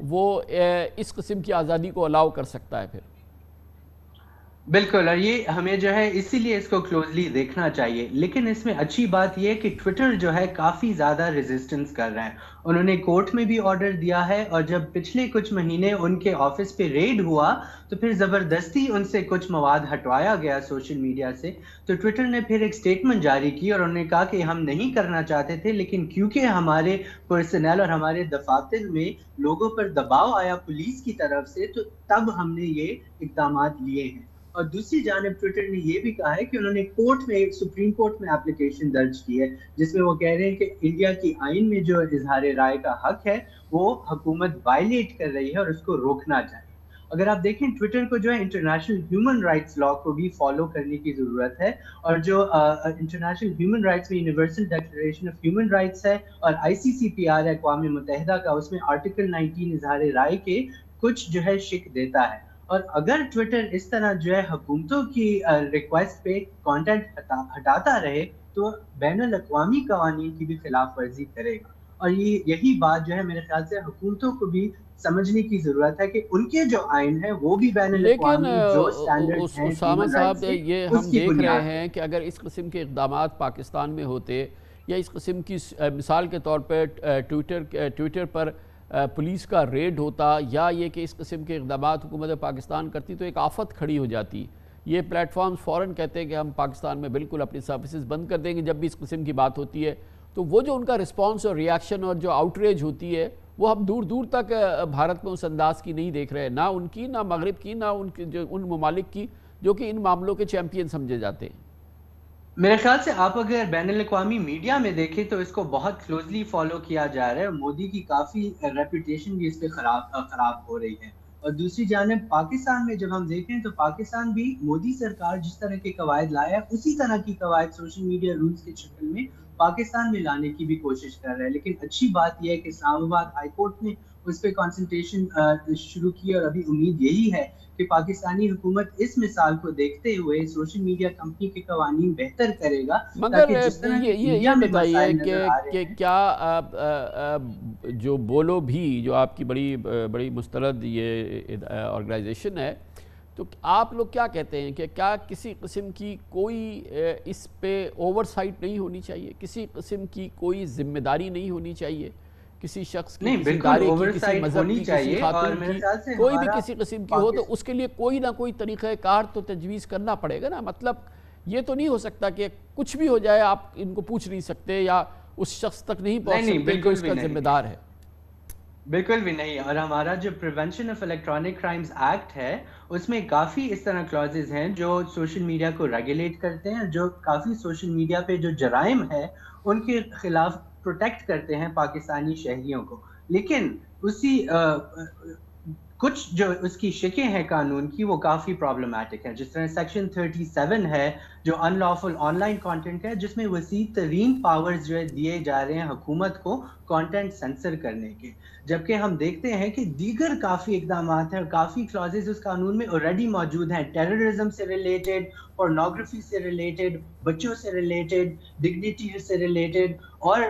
وہ اس قسم کی آزادی کو الاؤ کر سکتا ہے پھر؟ بالکل، اور یہ ہمیں جو ہے اسی لیے اس کو کلوزلی دیکھنا چاہیے، لیکن اس میں اچھی بات یہ ہے کہ ٹویٹر جو ہے کافی زیادہ ریزسٹنس کر رہا ہے۔ انہوں نے کورٹ میں بھی آرڈر دیا ہے، اور جب پچھلے کچھ مہینے ان کے آفس پہ ریڈ ہوا تو پھر زبردستی ان سے کچھ مواد ہٹوایا گیا سوشل میڈیا سے، تو ٹویٹر نے پھر ایک سٹیٹمنٹ جاری کی اور انہوں نے کہا کہ ہم نہیں کرنا چاہتے تھے، لیکن کیونکہ ہمارے پرسنل اور ہمارے دفاتر میں لوگوں پر دباؤ آیا پولیس کی طرف سے، تو تب ہم نے یہ اقدامات لیے ہیں۔ اور دوسری جانب ٹویٹر نے یہ بھی کہا ہے کہ انہوں نے کورٹ میں، سپریم کورٹ میں اپلیکیشن درج کی ہے، جس میں وہ کہہ رہے ہیں کہ انڈیا کی آئین میں جو اظہار رائے کا حق ہے وہ حکومت وائلیٹ کر رہی ہے اور اس کو روکنا چاہیے۔ اگر آپ دیکھیں ٹویٹر کو جو ہے انٹرنیشنل ہیومن رائٹس لا کو بھی فالو کرنے کی ضرورت ہے، اور جو انٹرنیشنل ہیومن رائٹس میں universal declaration of human rights ہے اور ICCPR ہے اقوام متحدہ کا، اس میں آرٹیکل 19 اظہار رائے کے کچھ جو ہے شک دیتا ہے۔ اور اگر ٹویٹر اس طرح جو ہے حکومتوں کی ریکویسٹ پہ کانٹینٹ ہٹاتا رہے تو بین الاقوامی قوانین کی بھی خلاف ورزی کرے گا، اور یہی بات جو ہے میرے خیال سے حکومتوں کو بھی سمجھنے کی ضرورت ہے کہ ان کے جو آئین ہیں وہ بھی بین لیکن الاقوامی جو سٹینڈرڈ ہیں اسامہ ہیومن صاحب، رائٹس کے یہ اس ہم کی دیکھ رہے بنیاد ہیں کہ اگر اس قسم کے اقدامات پاکستان میں ہوتے، یا اس قسم کی مثال کے طور پہ ٹویٹر پر پولیس کا ریڈ ہوتا، یا یہ کہ اس قسم کے اقدامات حکومت پاکستان کرتی، تو ایک آفت کھڑی ہو جاتی۔ یہ پلیٹ فارمز فوراً کہتے ہیں کہ ہم پاکستان میں بالکل اپنی سروسز بند کر دیں گے جب بھی اس قسم کی بات ہوتی ہے، تو وہ جو ان کا رسپانس اور ریاکشن اور جو آؤٹریج ہوتی ہے، وہ ہم دور دور تک بھارت میں اس انداز کی نہیں دیکھ رہے، نہ ان کی، نہ مغرب کی، نہ ان ممالک کی جو کہ ان معاملوں کے چیمپئن سمجھے جاتے ہیں۔ میرے خیال سے آپ اگر بین الاقوامی میڈیا میں دیکھیں تو اس کو بہت کلوزلی فالو کیا جا رہا ہے، مودی کی کافی ریپوٹیشن بھی اس پہ خراب ہو رہی ہے۔ اور دوسری جانب پاکستان میں جب ہم دیکھیں تو پاکستان بھی مودی سرکار جس طرح کے قواعد لایا ہے اسی طرح کی قواعد سوشل میڈیا رولز کی شکل میں پاکستان میں لانے کی بھی کوشش کر رہا ہے، لیکن اچھی بات یہ ہے کہ اسلام آباد ہائی کورٹ نے اس پہ کنسلٹیشن شروع کی، اور ابھی امید یہی ہے کہ پاکستانی حکومت اس مثال کو دیکھتے ہوئے سوشل میڈیا کمپنی کے قوانین بہتر کرے گا، مگر تاکہ جس طرح کے یہ انڈیا میں بتائیے مسائل نظر آ رہے کہ ہیں۔ کیا جو بولو بھی، جو آپ کی بڑی مستند یہ آرگنائزیشن ہے، تو آپ لوگ کیا کہتے ہیں کہ کیا کسی قسم کی کوئی اس پہ اوور سائٹ نہیں ہونی چاہیے، کسی قسم کی کوئی ذمہ داری نہیں ہونی چاہیے، کسی شخص کی، نہیں، کسی بالکل ادارے کی، اوور کسی سائٹ مذہب ہونی کی، کسی چاہیے، اور خاتون میرے کی، خیال سے کوئی بھی ہمارا کسی قسم کی ہو تو اس کے لیے کوئی نہ کوئی طریقہ کار تو تجویز کرنا پڑے گا نا۔ مطلب یہ تو نہیں ہو سکتا کہ کچھ بھی ہو جائے آپ ان کو پوچھ نہیں سکتے یا اس شخص تک نہیں پہنچ سکتے جو اس کا ذمہ دار ہے۔ بالکل بھی نہیں، اور ہمارا جو prevention of electronic crimes act ہے اس میں کافی اس طرح کلازز ہیں جو سوشل میڈیا کو ریگولیٹ کرتے ہیں، جو کافی سوشل میڈیا پہ جو جرائم ہے ان کے خلاف پروٹیکٹ کرتے ہیں پاکستانی شہریوں کو، لیکن اسی کچھ جو اس کی شکیں ہیں قانون کی وہ کافی پرابلمٹک ہیں، جس طرح سیکشن 37 ہے جو ان لافل آن لائن کانٹینٹ ہے، جس میں وسیع ترین پاورز جو ہے دیے جا رہے ہیں حکومت کو کانٹینٹ سینسر کرنے کے، جبکہ ہم دیکھتے ہیں کہ دیگر کافی اقدامات ہیں اور کافی کلازز اس قانون میں آلریڈی موجود ہیں، ٹیررزم سے ریلیٹڈ، پورنوگرافی سے ریلیٹڈ، بچوں سے ریلیٹڈ، ڈگنیٹی سے ریلیٹڈ، اور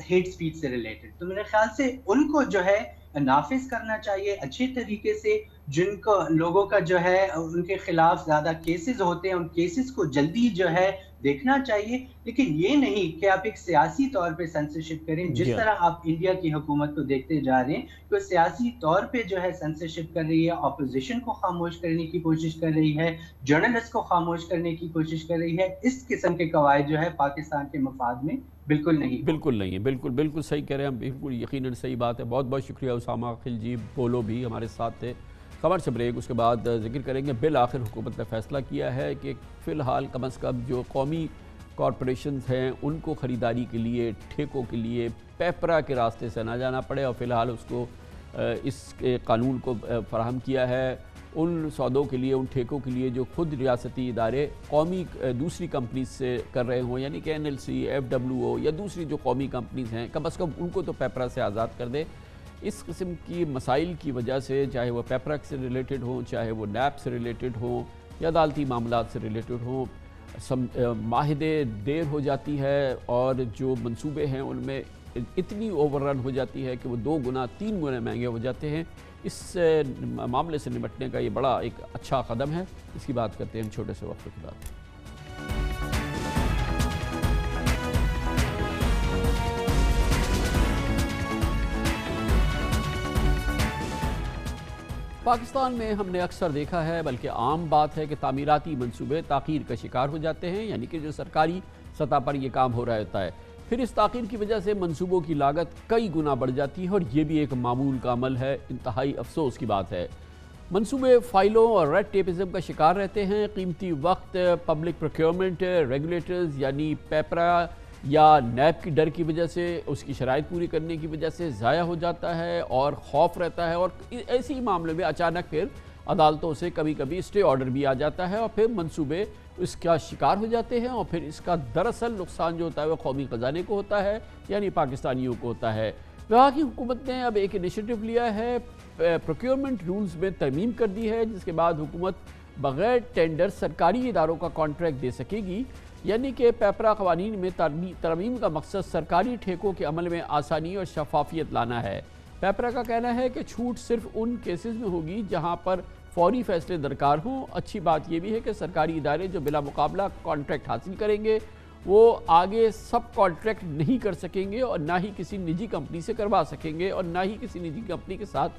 ہیٹ اسپیچ سے ریلیٹڈ۔ تو میرے خیال سے ان کو جو ہے نافذ کرنا چاہیے اچھے طریقے سے، جن کو لوگوں کا جو ہے ان کے خلاف زیادہ کیسز ہوتے ہیں ان کیسز کو جلدی جو ہے دیکھنا چاہیے، لیکن یہ نہیں کہ آپ ایک سیاسی طور پہ سینسرشپ کریں، جس جی ہاں، طرح آپ انڈیا کی حکومت کو دیکھتے جا رہے ہیں کہ وہ سیاسی طور پہ جو ہے سینسرشپ کر رہی ہے، اپوزیشن کو خاموش کرنے کی کوشش کر رہی ہے، جرنلسٹ کو خاموش کرنے کی کوشش کر رہی ہے۔ اس قسم کے قواعد جو ہے پاکستان کے مفاد میں بالکل نہیں ہوگی۔ بالکل نہیں ہے، بالکل صحیح کہہ رہے ہیں ہم، بالکل یقیناً صحیح بات ہے۔ بہت بہت شکریہ اسامہ خلجی بولو بھی ہمارے ساتھ تھے۔ خبر سے بریک، اس کے بعد ذکر کریں گے۔ بالآخر حکومت نے فیصلہ کیا ہے کہ فی الحال کم از کم جو قومی کارپوریشنز ہیں ان کو خریداری کے لیے، ٹھیکوں کے لیے پیپرا کے راستے سے نہ جانا پڑے، اور فی الحال اس کو اس قانون کو فراہم کیا ہے ان سودوں کے لیے، ان ٹھیکوں کے لیے جو خود ریاستی ادارے قومی دوسری کمپنیز سے کر رہے ہوں، یعنی کہ NLC، FWO یا دوسری جو قومی کمپنیز ہیں، کم از کم ان کو تو پیپرا سے آزاد کر دے۔ اس قسم کی مسائل کی وجہ سے، چاہے وہ پیپرا سے ریلیٹڈ ہوں، چاہے وہ نیب سے ریلیٹڈ ہوں یا عدالتی معاملات سے ریلیٹڈ ہوں، معاہدے دیر ہو جاتی ہے، اور جو منصوبے ہیں ان میں اتنی اوور رن ہو جاتی ہے کہ وہ 2 گنا 3 گنا مہنگے ہو جاتے ہیں. اس معاملے سے نمٹنے کا یہ بڑا ایک اچھا قدم ہے. اس کی بات کرتے ہیں ہم چھوٹے سے وقفے کے بعد. پاکستان میں ہم نے اکثر دیکھا ہے، بلکہ عام بات ہے کہ تعمیراتی منصوبے تاخیر کا شکار ہو جاتے ہیں، یعنی کہ جو سرکاری سطح پر یہ کام ہو رہا ہوتا ہے، پھر اس تاخیر کی وجہ سے منصوبوں کی لاگت کئی گنا بڑھ جاتی ہے، اور یہ بھی ایک معمول کا عمل ہے. انتہائی افسوس کی بات ہے. منصوبے فائلوں اور ریڈ ٹیپزم کا شکار رہتے ہیں. قیمتی وقت پبلک پروکیورمنٹ ریگولیٹرز یعنی پیپرا یا نیب کی ڈر کی وجہ سے، اس کی شرائط پوری کرنے کی وجہ سے ضائع ہو جاتا ہے، اور خوف رہتا ہے، اور ایسی معاملے میں اچانک پھر عدالتوں سے کبھی کبھی اسٹے آرڈر بھی آ جاتا ہے، اور پھر منصوبے اس کا شکار ہو جاتے ہیں، اور پھر اس کا دراصل نقصان جو ہوتا ہے وہ قومی خزانے کو ہوتا ہے، یعنی پاکستانیوں کو ہوتا ہے. وفاقی حکومت نے اب ایک انیشیٹو لیا ہے، پروکیورمنٹ رولز میں ترمیم کر دی ہے، جس کے بعد حکومت بغیر ٹینڈر سرکاری اداروں کا کانٹریکٹ دے سکے گی. یعنی کہ پیپرا قوانین میں ترمیم کا مقصد سرکاری ٹھیکوں کے عمل میں آسانی اور شفافیت لانا ہے. پیپرا کا کہنا ہے کہ چھوٹ صرف ان کیسز میں ہوگی جہاں پر فوری فیصلے درکار ہوں. اچھی بات یہ بھی ہے کہ سرکاری ادارے جو بلا مقابلہ کانٹریکٹ حاصل کریں گے وہ آگے سب کانٹریکٹ نہیں کر سکیں گے، اور نہ ہی کسی نجی کمپنی سے کروا سکیں گے، اور نہ ہی کسی نجی کمپنی کے ساتھ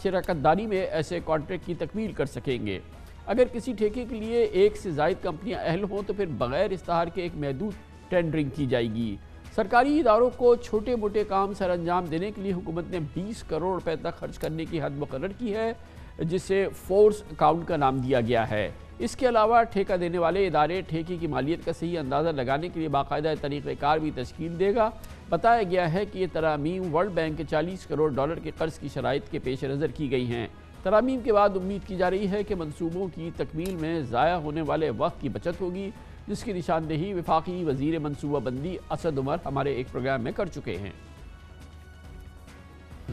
شراکت داری میں ایسے کانٹریکٹ کی تکمیل کر سکیں گے. اگر کسی ٹھیکے کے لیے ایک سے زائد کمپنیاں اہل ہوں تو پھر بغیر اشتہار کے ایک محدود ٹینڈرنگ کی جائے گی. سرکاری اداروں کو چھوٹے موٹے کام سر انجام دینے کے لیے حکومت نے 20 کروڑ روپے تک خرچ کرنے کی حد مقرر کی ہے، جسے فورس اکاؤنٹ کا نام دیا گیا ہے. اس کے علاوہ ٹھیکہ دینے والے ادارے ٹھیکے کی مالیت کا صحیح اندازہ لگانے کے لیے باقاعدہ طریقہ کار بھی تشکیل دے گا. بتایا گیا ہے کہ یہ ترامیم ورلڈ بینک کے $40 کروڑ کے قرض کی شرائط کے پیش نظر کی گئی ہیں. ترامیم کے بعد امید کی جا رہی ہے کہ منصوبوں کی تکمیل میں ضائع ہونے والے وقت کی بچت ہوگی، جس کی نشاندہی وفاقی وزیر منصوبہ بندی اسد عمر ہمارے ایک پروگرام میں کر چکے ہیں.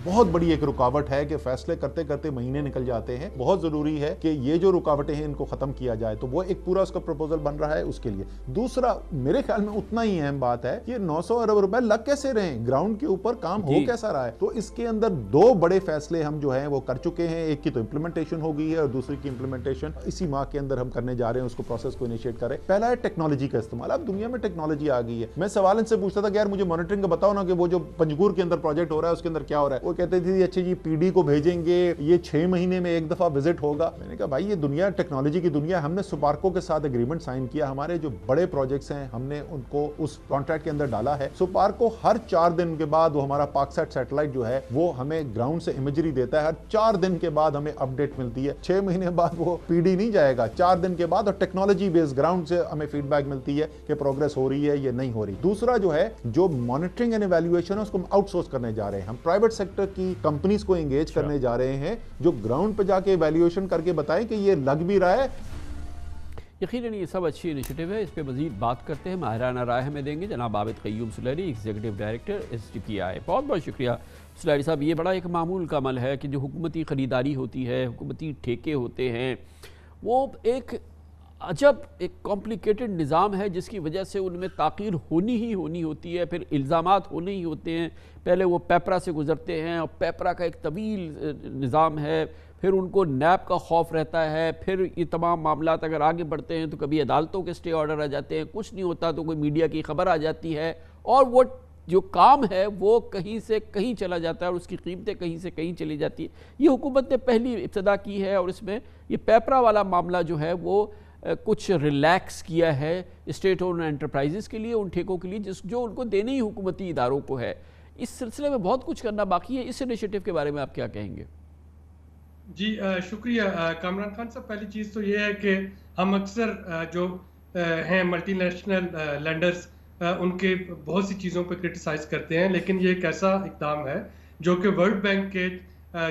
بہت بڑی ایک رکاوٹ ہے کہ فیصلے کرتے کرتے مہینے نکل جاتے ہیں. بہت ضروری ہے کہ یہ جو رکاوٹیں ہیں ان کو ختم کیا جائے. تو وہ ایک پورا اس کا پروپوزل بن رہا ہے اس کے لیے. دوسرا میرے خیال میں اتنا ہی اہم بات ہے کہ 900 ارب روپے لگ کیسے رہے ہیں، گراؤنڈ کے اوپر کام ہو کیسا رہا ہے. تو اس کے اندر 2 بڑے فیصلے ہم جو ہیں وہ کر چکے ہیں. ایک کی تو امپلیمنٹیشن ہو گئی ہے، اور دوسری کی امپلیمنٹیشن اسی ماہ کے اندر ہم کرنے جا رہے ہیں، اس کو پروسیس کو انیشیٹ کر رہے ہیں. پہلا ہے ٹیکنالوجی کا استعمال. اب دنیا میں ٹیکنالوجی آ گئی ہے. میں سوال ان سے پوچھتا تھا کہ یار مجھے مانیٹرنگ کا بتاؤ نا کہ وہ جو پنجگور کے اندر پروجیکٹ ہو رہا ہے اس کے اندر کیا ہو رہا ہے. وہ کہتے تھے اچھا یہ پی ڈی کو بھیجیں گے، یہ 6 مہینے میں ایک دفعہ وزٹ ہوگا. میں نے کہا بھائی یہ دنیا ٹیکنالوجی کی دنیا. ہم نے سپارکو کے ساتھ ایگریمنٹ سائن کیا. ہمارے جو بڑے پروجیکٹس ہیں ہم نے ان کو اس کانٹریکٹ کے اندر ڈالا ہے. سپارکو ہر 4 دن کے بعد وہ ہمارا پاک سیٹ سیٹلائٹ جو ہے وہ ہمیں گراؤنڈ سے امیجری دیتا ہے. ہر 4 دن کے بعد ہمیں اپڈیٹ ملتی ہے. 6 مہینے بعد وہ پی ڈی نہیں جائے گا، 4 دن کے بعد. اور ٹیکنالوجی بیس گراؤنڈ سے ہمیں فیڈ بیک ملتی ہے کہ پروگرس ہو رہی ہے یا نہیں ہو رہی. دوسرا جو ہے جو مانیٹرنگ اینڈ ایویلویشن ہے اس کو ہم آؤٹ سورس کرنے جا رہے ہیں. ہم پرائیویٹ سیکٹر کی کمپنیز کو انگیج کرنے جا رہے ہیں جو گراؤنڈ پہ جا کے ایویلیویشن کر کے بتائیں کہ یہ لگ بھی رہا ہے. یقیناً یہ سب اچھی انیشیٹو ہے. اس پہ مزید بات کرتے ہیں، ماہرانہ رائے ہمیں دیں گے جناب عابد قیوم سلیری، ایگزیکٹو ڈائریکٹر SDPI. بہت بہت شکریہ سلیری صاحب. یہ بڑا ایک معمول کا عمل ہے کہ جو حکومتی خریداری ہوتی ہے، حکومتی ٹھیکے ہوتے ہیں، وہ ایک عجب ایک کمپلیکیٹڈ نظام ہے جس کی وجہ سے ان میں تاخیر ہونی ہوتی ہے. پھر الزامات ہونے ہی ہوتے ہیں. پہلے وہ پیپرا سے گزرتے ہیں، اور پیپرا کا ایک طویل نظام ہے. پھر ان کو نیب کا خوف رہتا ہے. پھر یہ تمام معاملات اگر آگے بڑھتے ہیں تو کبھی عدالتوں کے اسٹے آرڈر آ جاتے ہیں. کچھ نہیں ہوتا تو کوئی میڈیا کی خبر آ جاتی ہے، اور وہ جو کام ہے وہ کہیں سے کہیں چلا جاتا ہے، اور اس کی قیمتیں کہیں سے کہیں چلی جاتی ہیں. یہ حکومت نے پہلی ابتدا کی ہے، اور اس میں یہ پیپرا والا معاملہ جو ہے وہ کچھ ریلیکس کیا ہے اسٹیٹ اون انٹرپرائزز کے لیے، ان ٹھیکوں کے لیے جو ان کو دینے ہی حکومتی اداروں کو ہے. اس سلسلے میں بہت کچھ کرنا باقی ہے. اس انیشیٹو کے بارے میں آپ کیا کہیں گے؟ جی شکریہ کامران خان صاحب. پہلی چیز تو یہ ہے کہ ہم اکثر جو ہیں ملٹی نیشنل لینڈرز ان کے بہت سی چیزوں پہ کرٹیسائز کرتے ہیں، لیکن یہ ایک ایسا اقدام ہے جو کہ ورلڈ بینک کے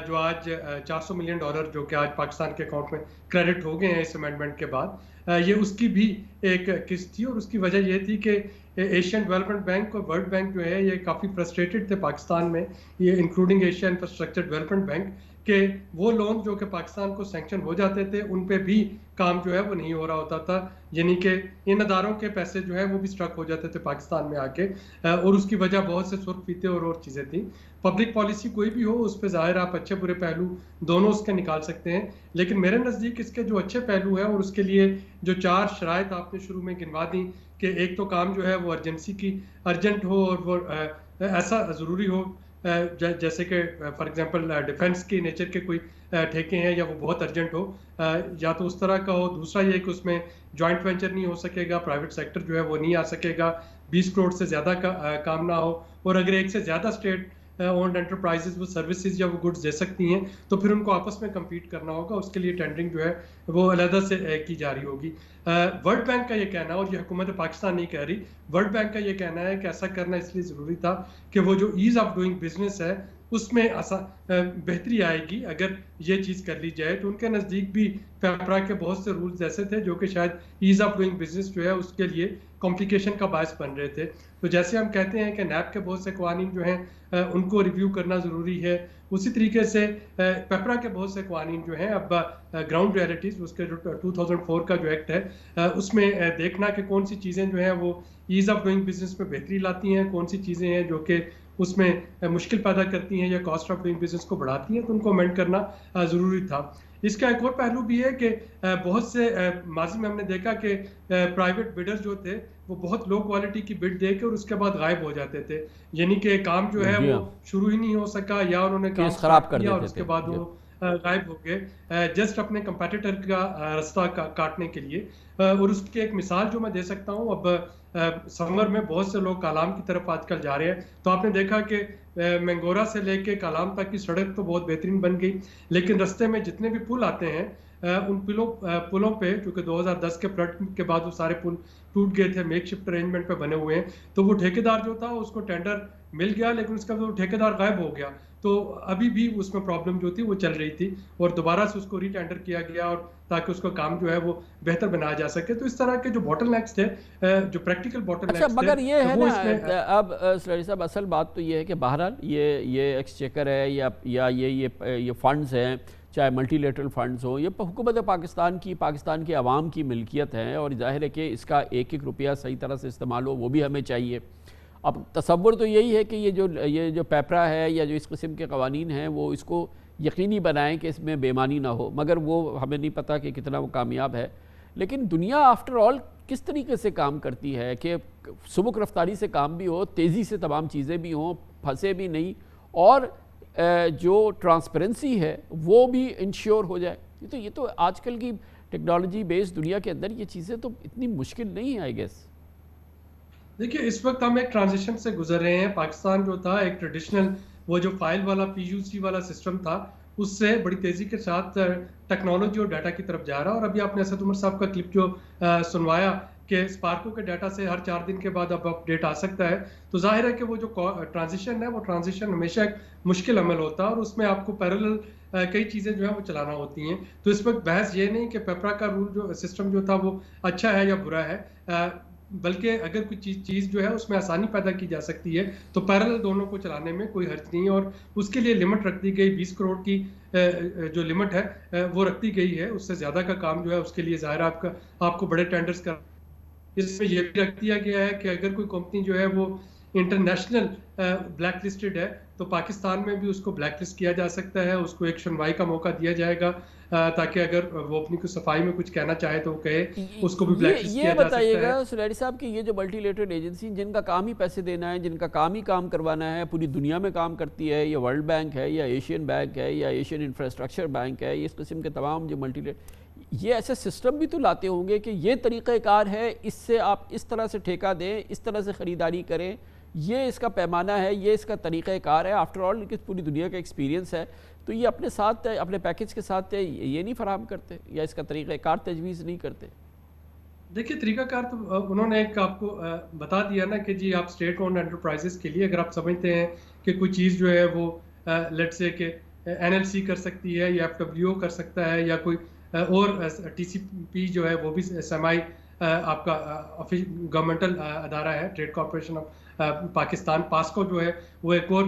جو آج $400 ملین جو کہ آج پاکستان کے اکاؤنٹ میں کریڈٹ ہو گئے ہیں اس امینڈمنٹ کے بعد، یہ اس کی بھی ایک قسط تھی، اور اس کی وجہ یہ تھی کہ ایشین ڈیولپمنٹ بینک اور ورلڈ بینک جو ہے یہ کافی فرسٹریٹڈ تھے پاکستان میں، یہ including Asia infrastructure development bank, کہ وہ لون جو کہ پاکستان کو سینکشن ہو جاتے تھے ان پہ بھی کام جو ہے وہ نہیں ہو رہا ہوتا تھا، یعنی کہ ان اداروں کے پیسے جو ہے وہ بھی سٹرک ہو جاتے تھے پاکستان میں آ کے، اور اس کی وجہ بہت سے سرخ فیتے اور چیزیں تھیں۔ پبلک پالیسی کوئی بھی ہو اس پہ ظاہر آپ اچھے برے پہلو دونوں اس کے نکال سکتے ہیں، لیکن میرے نزدیک اس کے جو اچھے پہلو ہیں اور اس کے لیے جو 4 شرائط آپ نے شروع میں گنوا دیں کہ ایک تو کام جو ہے وہ ارجنٹ ہو اور وہ ایسا ضروری ہو، جیسے کہ فار ایگزامپل ڈیفنس کی نیچر کے کوئی ٹھیکے ہیں یا وہ بہت ارجنٹ ہو، یا تو اس طرح کا ہو۔ دوسرا یہ کہ اس میں جوائنٹ وینچر نہیں ہو سکے گا، پرائیویٹ سیکٹر جو ہے وہ نہیں آ سکے گا، 20 کروڑ سے زیادہ کا کام نہ ہو، اور اگر ایک سے زیادہ اسٹیٹ اونڈ انٹرپرائزز وہ سروسز یا وہ گڈز دے سکتی ہیں تو پھر ان کو آپس میں کمپیٹ کرنا ہوگا، اس کے لیے ٹینڈرنگ جو ہے وہ علیحدہ سے کی جا رہی ہوگی۔ ورلڈ بینک کا یہ کہنا ہے، اور یہ حکومت پاکستان نہیں کہہ رہی، ورلڈ بینک کا یہ کہنا ہے کہ ایسا کرنا اس لیے ضروری تھا کہ وہ جو ایز آف ڈوئنگ بزنس ہے اس میں بہتری آئے گی اگر یہ چیز کر لی جائے۔ تو ان کے نزدیک بھی پیپرا کے بہت سے رولز ایسے تھے جو کہ شاید ایز آف ڈوئنگ بزنس جو ہے اس کے لیے کمپلیکیشن کا باعث بن رہے تھے۔ تو جیسے ہم کہتے ہیں کہ نیب کے بہت سے قوانین جو ہیں ان کو ریویو کرنا ضروری ہے، اسی طریقے سے پیپرا کے بہت سے قوانین جو ہیں اب گراؤنڈ ریئلٹیز، اس کے جو 2004 کا جو ایکٹ ہے اس میں دیکھنا کہ کون سی چیزیں جو ہیں وہ ایز آف ڈوئنگ بزنس میں بہتری لاتی ہیں، کون سی چیزیں ہیں جو کہ اس میں مشکل پیدا کرتی ہیں یا کاسٹ آف ڈوئنگ بزنس کو بڑھاتی ہیں، تو ان کو امینڈ کرنا ضروری تھا۔ اس کا ایک اور پہلو بھی ہے کہ بہت سے ماضی میں ہم نے دیکھا کہ پرائیویٹ بیڈر جو تھے وہ بہت لو کوالٹی کی بڈ دے کے اور اس کے بعد غائب ہو جاتے تھے، یعنی کہ کام جو ہے وہ شروع ہی نہیں ہو سکا، یا انہوں نے کام خراب کر دیا اور اس کے بعد وہ غائب ہو گئے جسٹ اپنے کمپیٹیٹر کا رستہ کاٹنے کے لیے۔ اور اس کی ایک مثال جو میں دے سکتا ہوں، اب سمر میں بہت سے لوگ کالام کی طرف آج کل جا رہے ہیں، تو آپ نے دیکھا کہ مینگورا سے لے کے کالام تک کی سڑک تو بہت بہترین بن گئی، لیکن رستے میں جتنے بھی پل آتے ہیں ان پلوں پہ، چونکہ 2010 کے فلڈ کے بعد وہ سارے پل ٹوٹ گئے تھے، میک شفٹ ارینجمنٹ پہ بنے ہوئے ہیں، تو وہ ٹھیکیدار جو تھا اس کو ٹینڈر مل گیا لیکن اس کا وہ ٹھیکیدار غائب ہو گیا، تو ابھی بھی اس میں پرابلم جو تھی وہ چل رہی تھی اور دوبارہ سے اس کو ری ٹینڈر کیا گیا اور تاکہ اس کا کام جو ہے وہ بہتر بنایا جا سکے۔ تو اس طرح کے جو باٹل نیکس تھے، جو پریکٹیکل باٹل نیکس تھے، مگر یہ ہے نا اب سلاری صاحب اصل بات تو یہ ہے کہ بہرحال یہ ایکسچیکر ہے یا یہ فنڈز ہیں، چاہے ملٹی لیٹرل فنڈز ہوں، یہ حکومت پاکستان کی عوام کی ملکیت ہیں، اور ظاہر ہے کہ اس کا ایک ایک روپیہ صحیح طرح سے استعمال ہو وہ بھی ہمیں چاہیے۔ اب تصور تو یہی ہے کہ یہ جو پیپرا ہے یا جو اس قسم کے قوانین ہیں وہ اس کو یقینی بنائیں کہ اس میں بے ایمانی نہ ہو، مگر وہ ہمیں نہیں پتہ کہ کتنا وہ کامیاب ہے۔ لیکن دنیا آفٹر آل کس طریقے سے کام کرتی ہے کہ سبک رفتاری سے کام بھی ہو، تیزی سے تمام چیزیں بھی ہوں، پھنسے بھی نہیں، اور جو ٹرانسپیرنسی ہے وہ بھی انشور ہو جائے۔ یہ تو آج کل کی ٹیکنالوجی بیس دنیا کے اندر یہ چیزیں تو اتنی مشکل نہیں ہیں آئی گیس۔ دیکھیے اس وقت ہم ایک ٹرانزیشن سے گزر رہے ہیں۔ پاکستان جو تھا ایک ٹریڈیشنل وہ جو فائل والا PUC والا سسٹم تھا اس سے بڑی تیزی کے ساتھ ٹیکنالوجی اور ڈیٹا کی طرف جا رہا ہے، اور ابھی آپ نے اسد عمر صاحب کا کلپ جو سنوایا کہ اسپارکو کے ڈیٹا سے ہر 4 دن کے بعد اب اپڈیٹ آ سکتا ہے، تو ظاہر ہے کہ وہ جو ٹرانزیشن ہے وہ ٹرانزیشن ہمیشہ ایک مشکل عمل ہوتا ہے اور اس میں آپ کو پیرالل کئی چیزیں جو ہیں وہ چلانا ہوتی ہیں۔ تو اس وقت بحث یہ نہیں کہ پیپرا کا رول جو سسٹم جو تھا وہ اچھا ہے یا برا ہے، بلکہ اگر کوئی چیز جو ہے اس میں آسانی پیدا کی جا سکتی ہے تو پیرالل دونوں کو چلانے میں کوئی حرج نہیں ہے، اور اس کے لیے لمٹ رکھ دی گئی 20 کروڑ کی جو لمٹ ہے وہ رکھ دی گئی ہے۔ اس سے زیادہ کا کام جو ہے اس کے لیے ظاہر آپ کو بڑے ٹینڈرز کر، اس میں یہ بھی رکھ دیا گیا ہے کہ اگر کوئی کمپنی جو ہے وہ انٹرنیشنل بلیک لسٹڈ ہے تو پاکستان میں بھی اس کو بلیک لسٹ کیا جا سکتا ہے، اس کو ایک سنوائی کا موقع دیا جائے گا تاکہ اگر وہ اپنی کوئی صفائی میں کچھ کہنا چاہے تو وہ کہے، اس کو بھی بلیک لسٹ کیا جا سکتا ہے۔ یہ بتائیے گا سلاری صاحب کہ یہ جو ملٹی لیٹرل ایجنسی جن کا کام ہی پیسے دینا ہے، جن کا کام ہی کام کروانا ہے، پوری دنیا میں کام کرتی ہے، یہ ورلڈ بینک ہے یا ایشین بینک ہے یا ایشین انفراسٹرکچر بینک ہے، اس قسم کے تمام جو ملٹی لیٹرل، یہ ایسے سسٹم بھی تو لاتے ہوں گے کہ یہ طریقہ کار ہے، اس سے آپ اس طرح سے ٹھیکہ دیں، اس طرح سے خریداری کریں، یہ اس کا پیمانہ ہے، یہ اس کا طریقہ کار ہے۔ آفٹر آل پوری دنیا کا ایکسپیرینس ہے، تو یہ اپنے ساتھ اپنے پیکج کے ساتھ یہ نہیں فراہم کرتے یا اس کا طریقہ کار تجویز نہیں کرتے؟ دیکھیے طریقہ کار تو انہوں نے ایک آپ کو بتا دیا نا کہ جی آپ اسٹیٹ اونڈ انٹرپرائزز کے لیے اگر آپ سمجھتے ہیں کہ کوئی چیز جو ہے وہ لیٹ سے کہ NLC کر سکتی ہے یا FWO کر سکتا ہے یا کوئی اور TCP جو ہے وہ بھی سیمی آپ کا گورنمنٹل ادارہ ہے، trade corporation of Pakistan. PASSCO جو ہے وہ ایک اور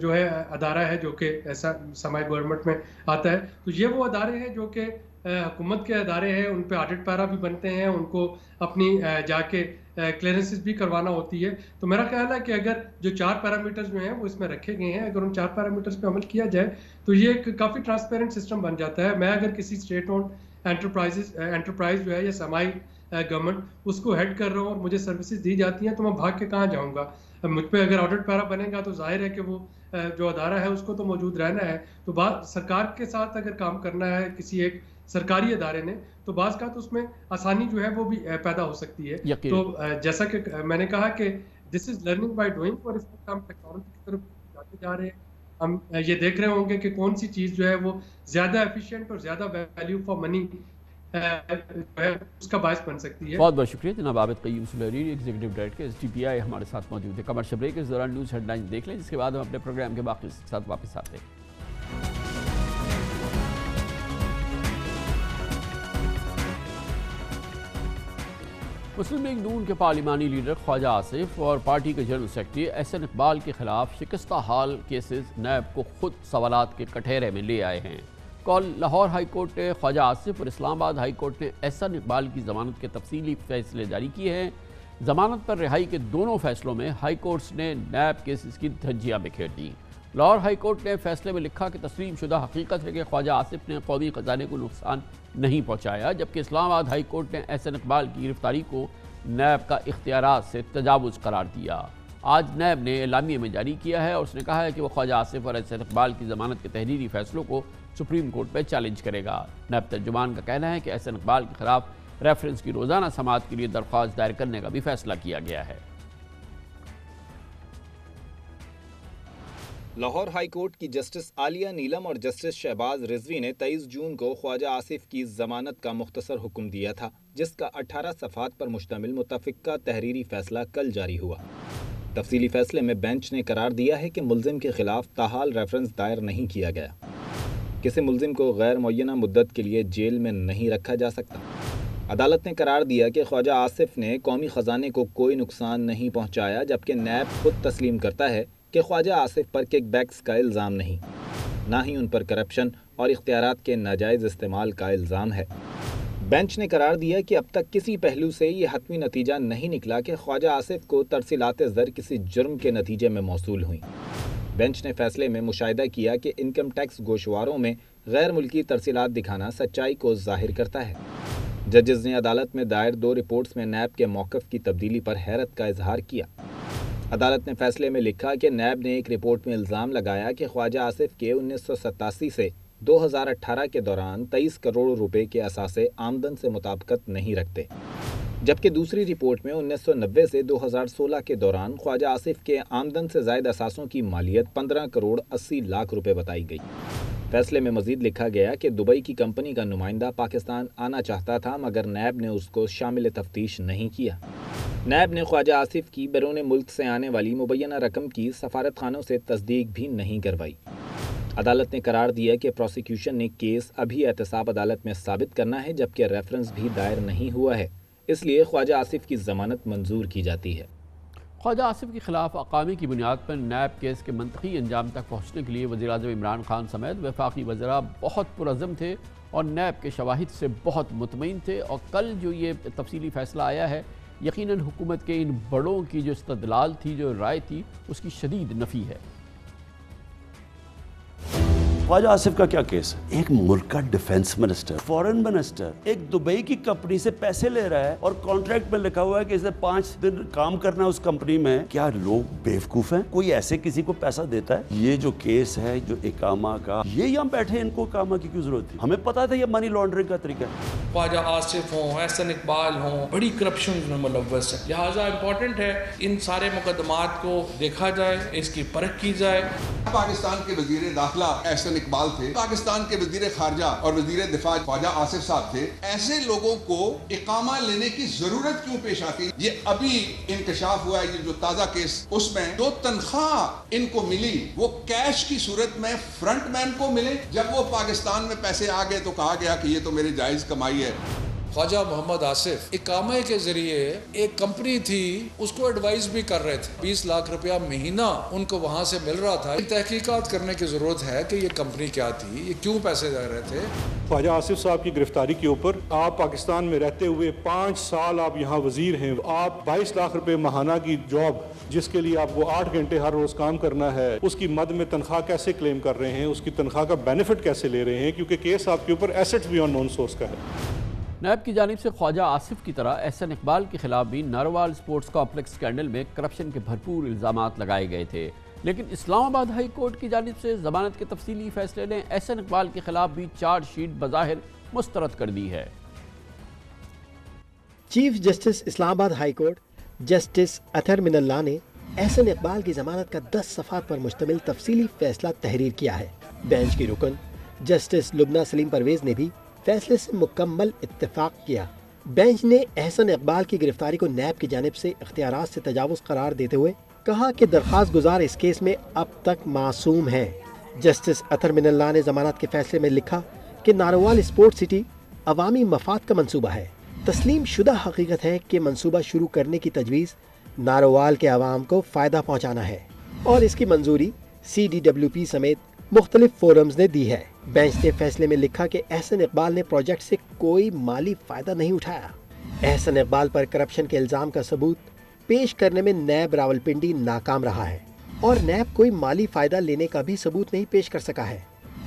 جو ہے ادارہ ہے جو کہ ایسا سیمی گورنمنٹ میں آتا ہے. تو یہ وہ ادارے ہیں جو کہ حکومت کے ادارے ہیں، ان پہ آڈٹ پیرا بھی بنتے ہیں، ان کو اپنی جا کے کلیئرنسز بھی کروانا ہوتی ہے. تو میرا خیال ہے کہ اگر جو 4 پیرامیٹرز جو ہیں وہ اس میں رکھے گئے ہیں، اگر ان 4 پیرامیٹرز پہ عمل کیا جائے تو یہ ایک کافی ٹرانسپیرنٹ سسٹم بن جاتا ہے. میں اگر کسی اسٹیٹ اونڈ انٹرپرائز جو ہے یا سیمی گورنمنٹ اس کو ہیڈ کر رہا ہوں اور مجھے سروسز دی جاتی ہیں تو میں بھاگ کے کہاں جاؤں گا؟ مجھ پہ اگر آڈٹ پیرا بنے گا تو ظاہر ہے کہ وہ جو ادارہ ہے اس کو تو موجود رہنا ہے. تو سرکار کے ساتھ اگر کام کرنا ہے کسی ایک سرکاری ادارے نے تو بعض کا تو اس میں آسانی جو ہے وہ بھی پیدا ہو سکتی ہے. تو جیسا کہ میں نے کہا کہ دس از لرننگ بائی ڈوئنگ، اور اس میں ہم ٹیکنالوجی کی طرف جاتے جا رہے ہیں. ہم یہ دیکھ رہے ہوں گے کہ کون سی چیز جو ہے وہ زیادہ ایفیشینٹ اور زیادہ ویلیو فار منی اس کا باعث بن سکتی ہے. بہت بہت شکریہ جناب عابد قیوم سلیری، ایگزیکٹو ڈائریکٹر SDPI ہمارے ساتھ موجود ہے. کمرشل بریک، اس دوران نیوز ہیڈ لائنز دیکھ لیں، جس کے بعد ہم اپنے پروگرام کے باقی ساتھ واپس آتے ہیں. مسلم لیگ نون کے پارلیمانی لیڈر خواجہ آصف اور پارٹی کے جنرل سیکرٹری احسن اقبال کے خلاف شکستہ حال کیسز نیب کو خود سوالات کے کٹہرے میں لے آئے ہیں. کل لاہور ہائی کورٹ نے خواجہ آصف اور اسلام آباد ہائی کورٹ نے احسن اقبال کی ضمانت کے تفصیلی فیصلے جاری کیے ہیں. ضمانت پر رہائی کے دونوں فیصلوں میں ہائی کورٹس نے نیب کیسز کی دھجیاں بکھیر دیں. لاہور ہائی کورٹ نے فیصلے میں لکھا کہ تسلیم شدہ حقیقت ہے کہ خواجہ آصف نے قومی خزانے کو نقصان نہیں پہنچایا، جبکہ اسلام آباد ہائی کورٹ نے احسن اقبال کی گرفتاری کو نیب کا اختیارات سے تجاوز قرار دیا. آج نیب نے اعلامیے میں جاری کیا ہے اور اس نے کہا ہے کہ وہ خواجہ آصف اور احسن اقبال کی ضمانت کے تحریری فیصلوں کو سپریم کورٹ پہ چیلنج کرے گا. نیب ترجمان کا کہنا ہے کہ احسن اقبال کے خلاف ریفرنس کی روزانہ سماعت کے لیے درخواست دائر کرنے کا بھی فیصلہ کیا گیا ہے. لاہور ہائی کورٹ کی جسٹس عالیہ نیلم اور جسٹس شہباز رضوی نے 23 جون کو خواجہ آصف کی ضمانت کا مختصر حکم دیا تھا، جس کا 18 صفحات پر مشتمل متفقہ تحریری فیصلہ کل جاری ہوا. تفصیلی فیصلے میں بینچ نے قرار دیا ہے کہ ملزم کے خلاف تاحال ریفرنس دائر نہیں کیا گیا. کسی ملزم کو غیر معینہ مدت کے لیے جیل میں نہیں رکھا جا سکتا. عدالت نے قرار دیا کہ خواجہ آصف نے قومی خزانے کو کوئی نقصان نہیں پہنچایا، جبکہ نیب خود تسلیم کرتا ہے کہ خواجہ آصف پر کک بیکس کا الزام نہیں، نہ ہی ان پر کرپشن اور اختیارات کے ناجائز استعمال کا الزام ہے. بینچ نے قرار دیا کہ اب تک کسی پہلو سے یہ حتمی نتیجہ نہیں نکلا کہ خواجہ آصف کو ترسیلات زر کسی جرم کے نتیجے میں موصول ہوئیں. بینچ نے فیصلے میں مشاہدہ کیا کہ انکم ٹیکس گوشواروں میں غیر ملکی ترسیلات دکھانا سچائی کو ظاہر کرتا ہے. ججز نے عدالت میں دائر 2 رپورٹس میں نیب کے موقف کی تبدیلی پر حیرت کا اظہار کیا. عدالت نے فیصلے میں لکھا کہ نیب نے ایک رپورٹ میں الزام لگایا کہ خواجہ آصف کے 1987 سے 2018 کے دوران 23 کروڑ روپے کے اثاثے آمدن سے مطابقت نہیں رکھتے، جبکہ دوسری رپورٹ میں 1990 سے 2016 کے دوران خواجہ آصف کے آمدن سے زائد اثاثوں کی مالیت 15 کروڑ 80 لاکھ روپے بتائی گئی. فیصلے میں مزید لکھا گیا کہ دبئی کی کمپنی کا نمائندہ پاکستان آنا چاہتا تھا، مگر نیب نے اس کو شامل تفتیش نہیں کیا. نیب نے خواجہ آصف کی بیرون ملک سے آنے والی مبینہ رقم کی سفارت خانوں سے تصدیق بھی نہیں کروائی. عدالت نے قرار دیا کہ پروسیکیوشن نے کیس ابھی احتساب عدالت میں ثابت کرنا ہے، جبکہ ریفرنس بھی دائر نہیں ہوا ہے، اس لیے خواجہ آصف کی ضمانت منظور کی جاتی ہے. خواجہ آصف کے خلاف اقامی کی بنیاد پر نیب کیس کے منطقی انجام تک پہنچنے کے لیے وزیراعظم عمران خان سمیت وفاقی وزراء بہت پرعزم تھے اور نیب کے شواہد سے بہت مطمئن تھے. اور کل جو یہ تفصیلی فیصلہ آیا ہے، یقیناً حکومت کے ان بڑوں کی جو استدلال تھی، جو رائے تھی، اس کی شدید نفی ہے. خواجہ آصف کا کیا کیس ہے؟ ایک ملک کا ڈیفنس منسٹر، فورن منسٹر، ایک دبئی کی کمپنی سے پیسے لے رہا ہے اور کانٹریکٹ میں لکھا ہوا ہے کہ اسے 5 دن کام کرنا ہے اس کمپنی میں. کیا لوگ بیوقوف ہیں؟ کوئی ایسے کسی کو پیسہ دیتا ہے؟ یہ جو کیس ہے جو اقامہ کا، یہ یہاں بیٹھے ان کو اقامہ کی کیوں ضرورت تھی؟ ہمیں پتا تھا یہ منی لانڈرنگ کا طریقہ ہے. خواجہ آصف ہوں، احسن اقبال ہوں، بڑی کرپشن میں ملوث ہے، لہٰذا امپورٹنٹ ہے ان سارے مقدمات کو دیکھا جائے، اس کی پرکھ کی جائے. پاکستان کے وزیر داخلہ احسن احسن اقبال تھے، پاکستان کے وزیر خارجہ اور وزیر دفاع خواجہ آصف صاحب تھے، ایسے لوگوں کو اقامہ لینے کی ضرورت کیوں پیش آتی؟ یہ ابھی انکشاف ہوا ہے، یہ جو تازہ کیس، اس میں جو تنخواہ ان کو ملی وہ کیش کی صورت میں فرنٹ مین کو ملے، جب وہ پاکستان میں پیسے آ گئے تو کہا گیا کہ یہ تو میری جائز کمائی ہے۔ خواجہ محمد آصف اقامے کے ذریعے ایک کمپنی تھی اس کو ایڈوائز بھی کر رہے تھے، 20 لاکھ روپیہ مہینہ ان کو وہاں سے مل رہا تھا۔ تحقیقات کرنے کی ضرورت ہے کہ یہ کمپنی کیا تھی، یہ کیوں پیسے دے رہے تھے۔ خواجہ آصف صاحب کی گرفتاری کے اوپر آپ پاکستان میں رہتے ہوئے 5 سال آپ یہاں وزیر ہیں، آپ 22 لاکھ روپے ماہانہ کی جاب جس کے لیے آپ کو 8 گھنٹے ہر روز کام کرنا ہے، اس کی مد میں تنخواہ کیسے کلیم کر رہے ہیں، اس کی تنخواہ کا بینیفٹ کیسے لے رہے ہیں، کیونکہ کیس آپ کے اوپر ایسٹس بیونڈ نون سورس کا ہے۔ نیب کی جانب سے خواجہ آصف کی طرح احسن اقبال کے خلاف بھی ناروال سپورٹس کمپلیکس اسکینڈل میں کرپشن کے بھرپور الزامات لگائے گئے تھے، لیکن اسلام آباد ہائی کورٹ کی جانب سے ضمانت کے تفصیلی فیصلے نے احسن اقبال کے خلاف بھی چارج شیٹ بظاہر مسترد کر دی ہے۔ چیف جسٹس اسلام آباد ہائی کورٹ جسٹس اطہر من اللہ نے احسن اقبال کی ضمانت کا 10 صفحات پر مشتمل تفصیلی فیصلہ تحریر کیا ہے۔ بینچ کی رکن جسٹس لبنہ سلیم پرویز نے بھی فیصلے سے مکمل اتفاق کیا۔ بینچ نے احسن اقبال کی گرفتاری کو نیب کی جانب سے اختیارات سے تجاوز قرار دیتے ہوئے کہا کہ درخواست گزار اس کیس میں اب تک معصوم ہے۔ جسٹس اطہر من اللہ نے ضمانت کے فیصلے میں لکھا کہ ناروال اسپورٹ سٹی عوامی مفاد کا منصوبہ ہے۔ تسلیم شدہ حقیقت ہے کہ منصوبہ شروع کرنے کی تجویز ناروال کے عوام کو فائدہ پہنچانا ہے اور اس کی منظوری CDWP سمیت مختلف فورمز نے دی ہے۔ بینچ نے فیصلے میں لکھا کہ احسن اقبال نے پروجیکٹ سے کوئی مالی فائدہ نہیں اٹھایا۔ احسن اقبال پر کرپشن کے الزام کا ثبوت پیش کرنے میں نیب راولپنڈی ناکام رہا ہے اور نیب کوئی مالی فائدہ لینے کا بھی ثبوت نہیں پیش کر سکا ہے۔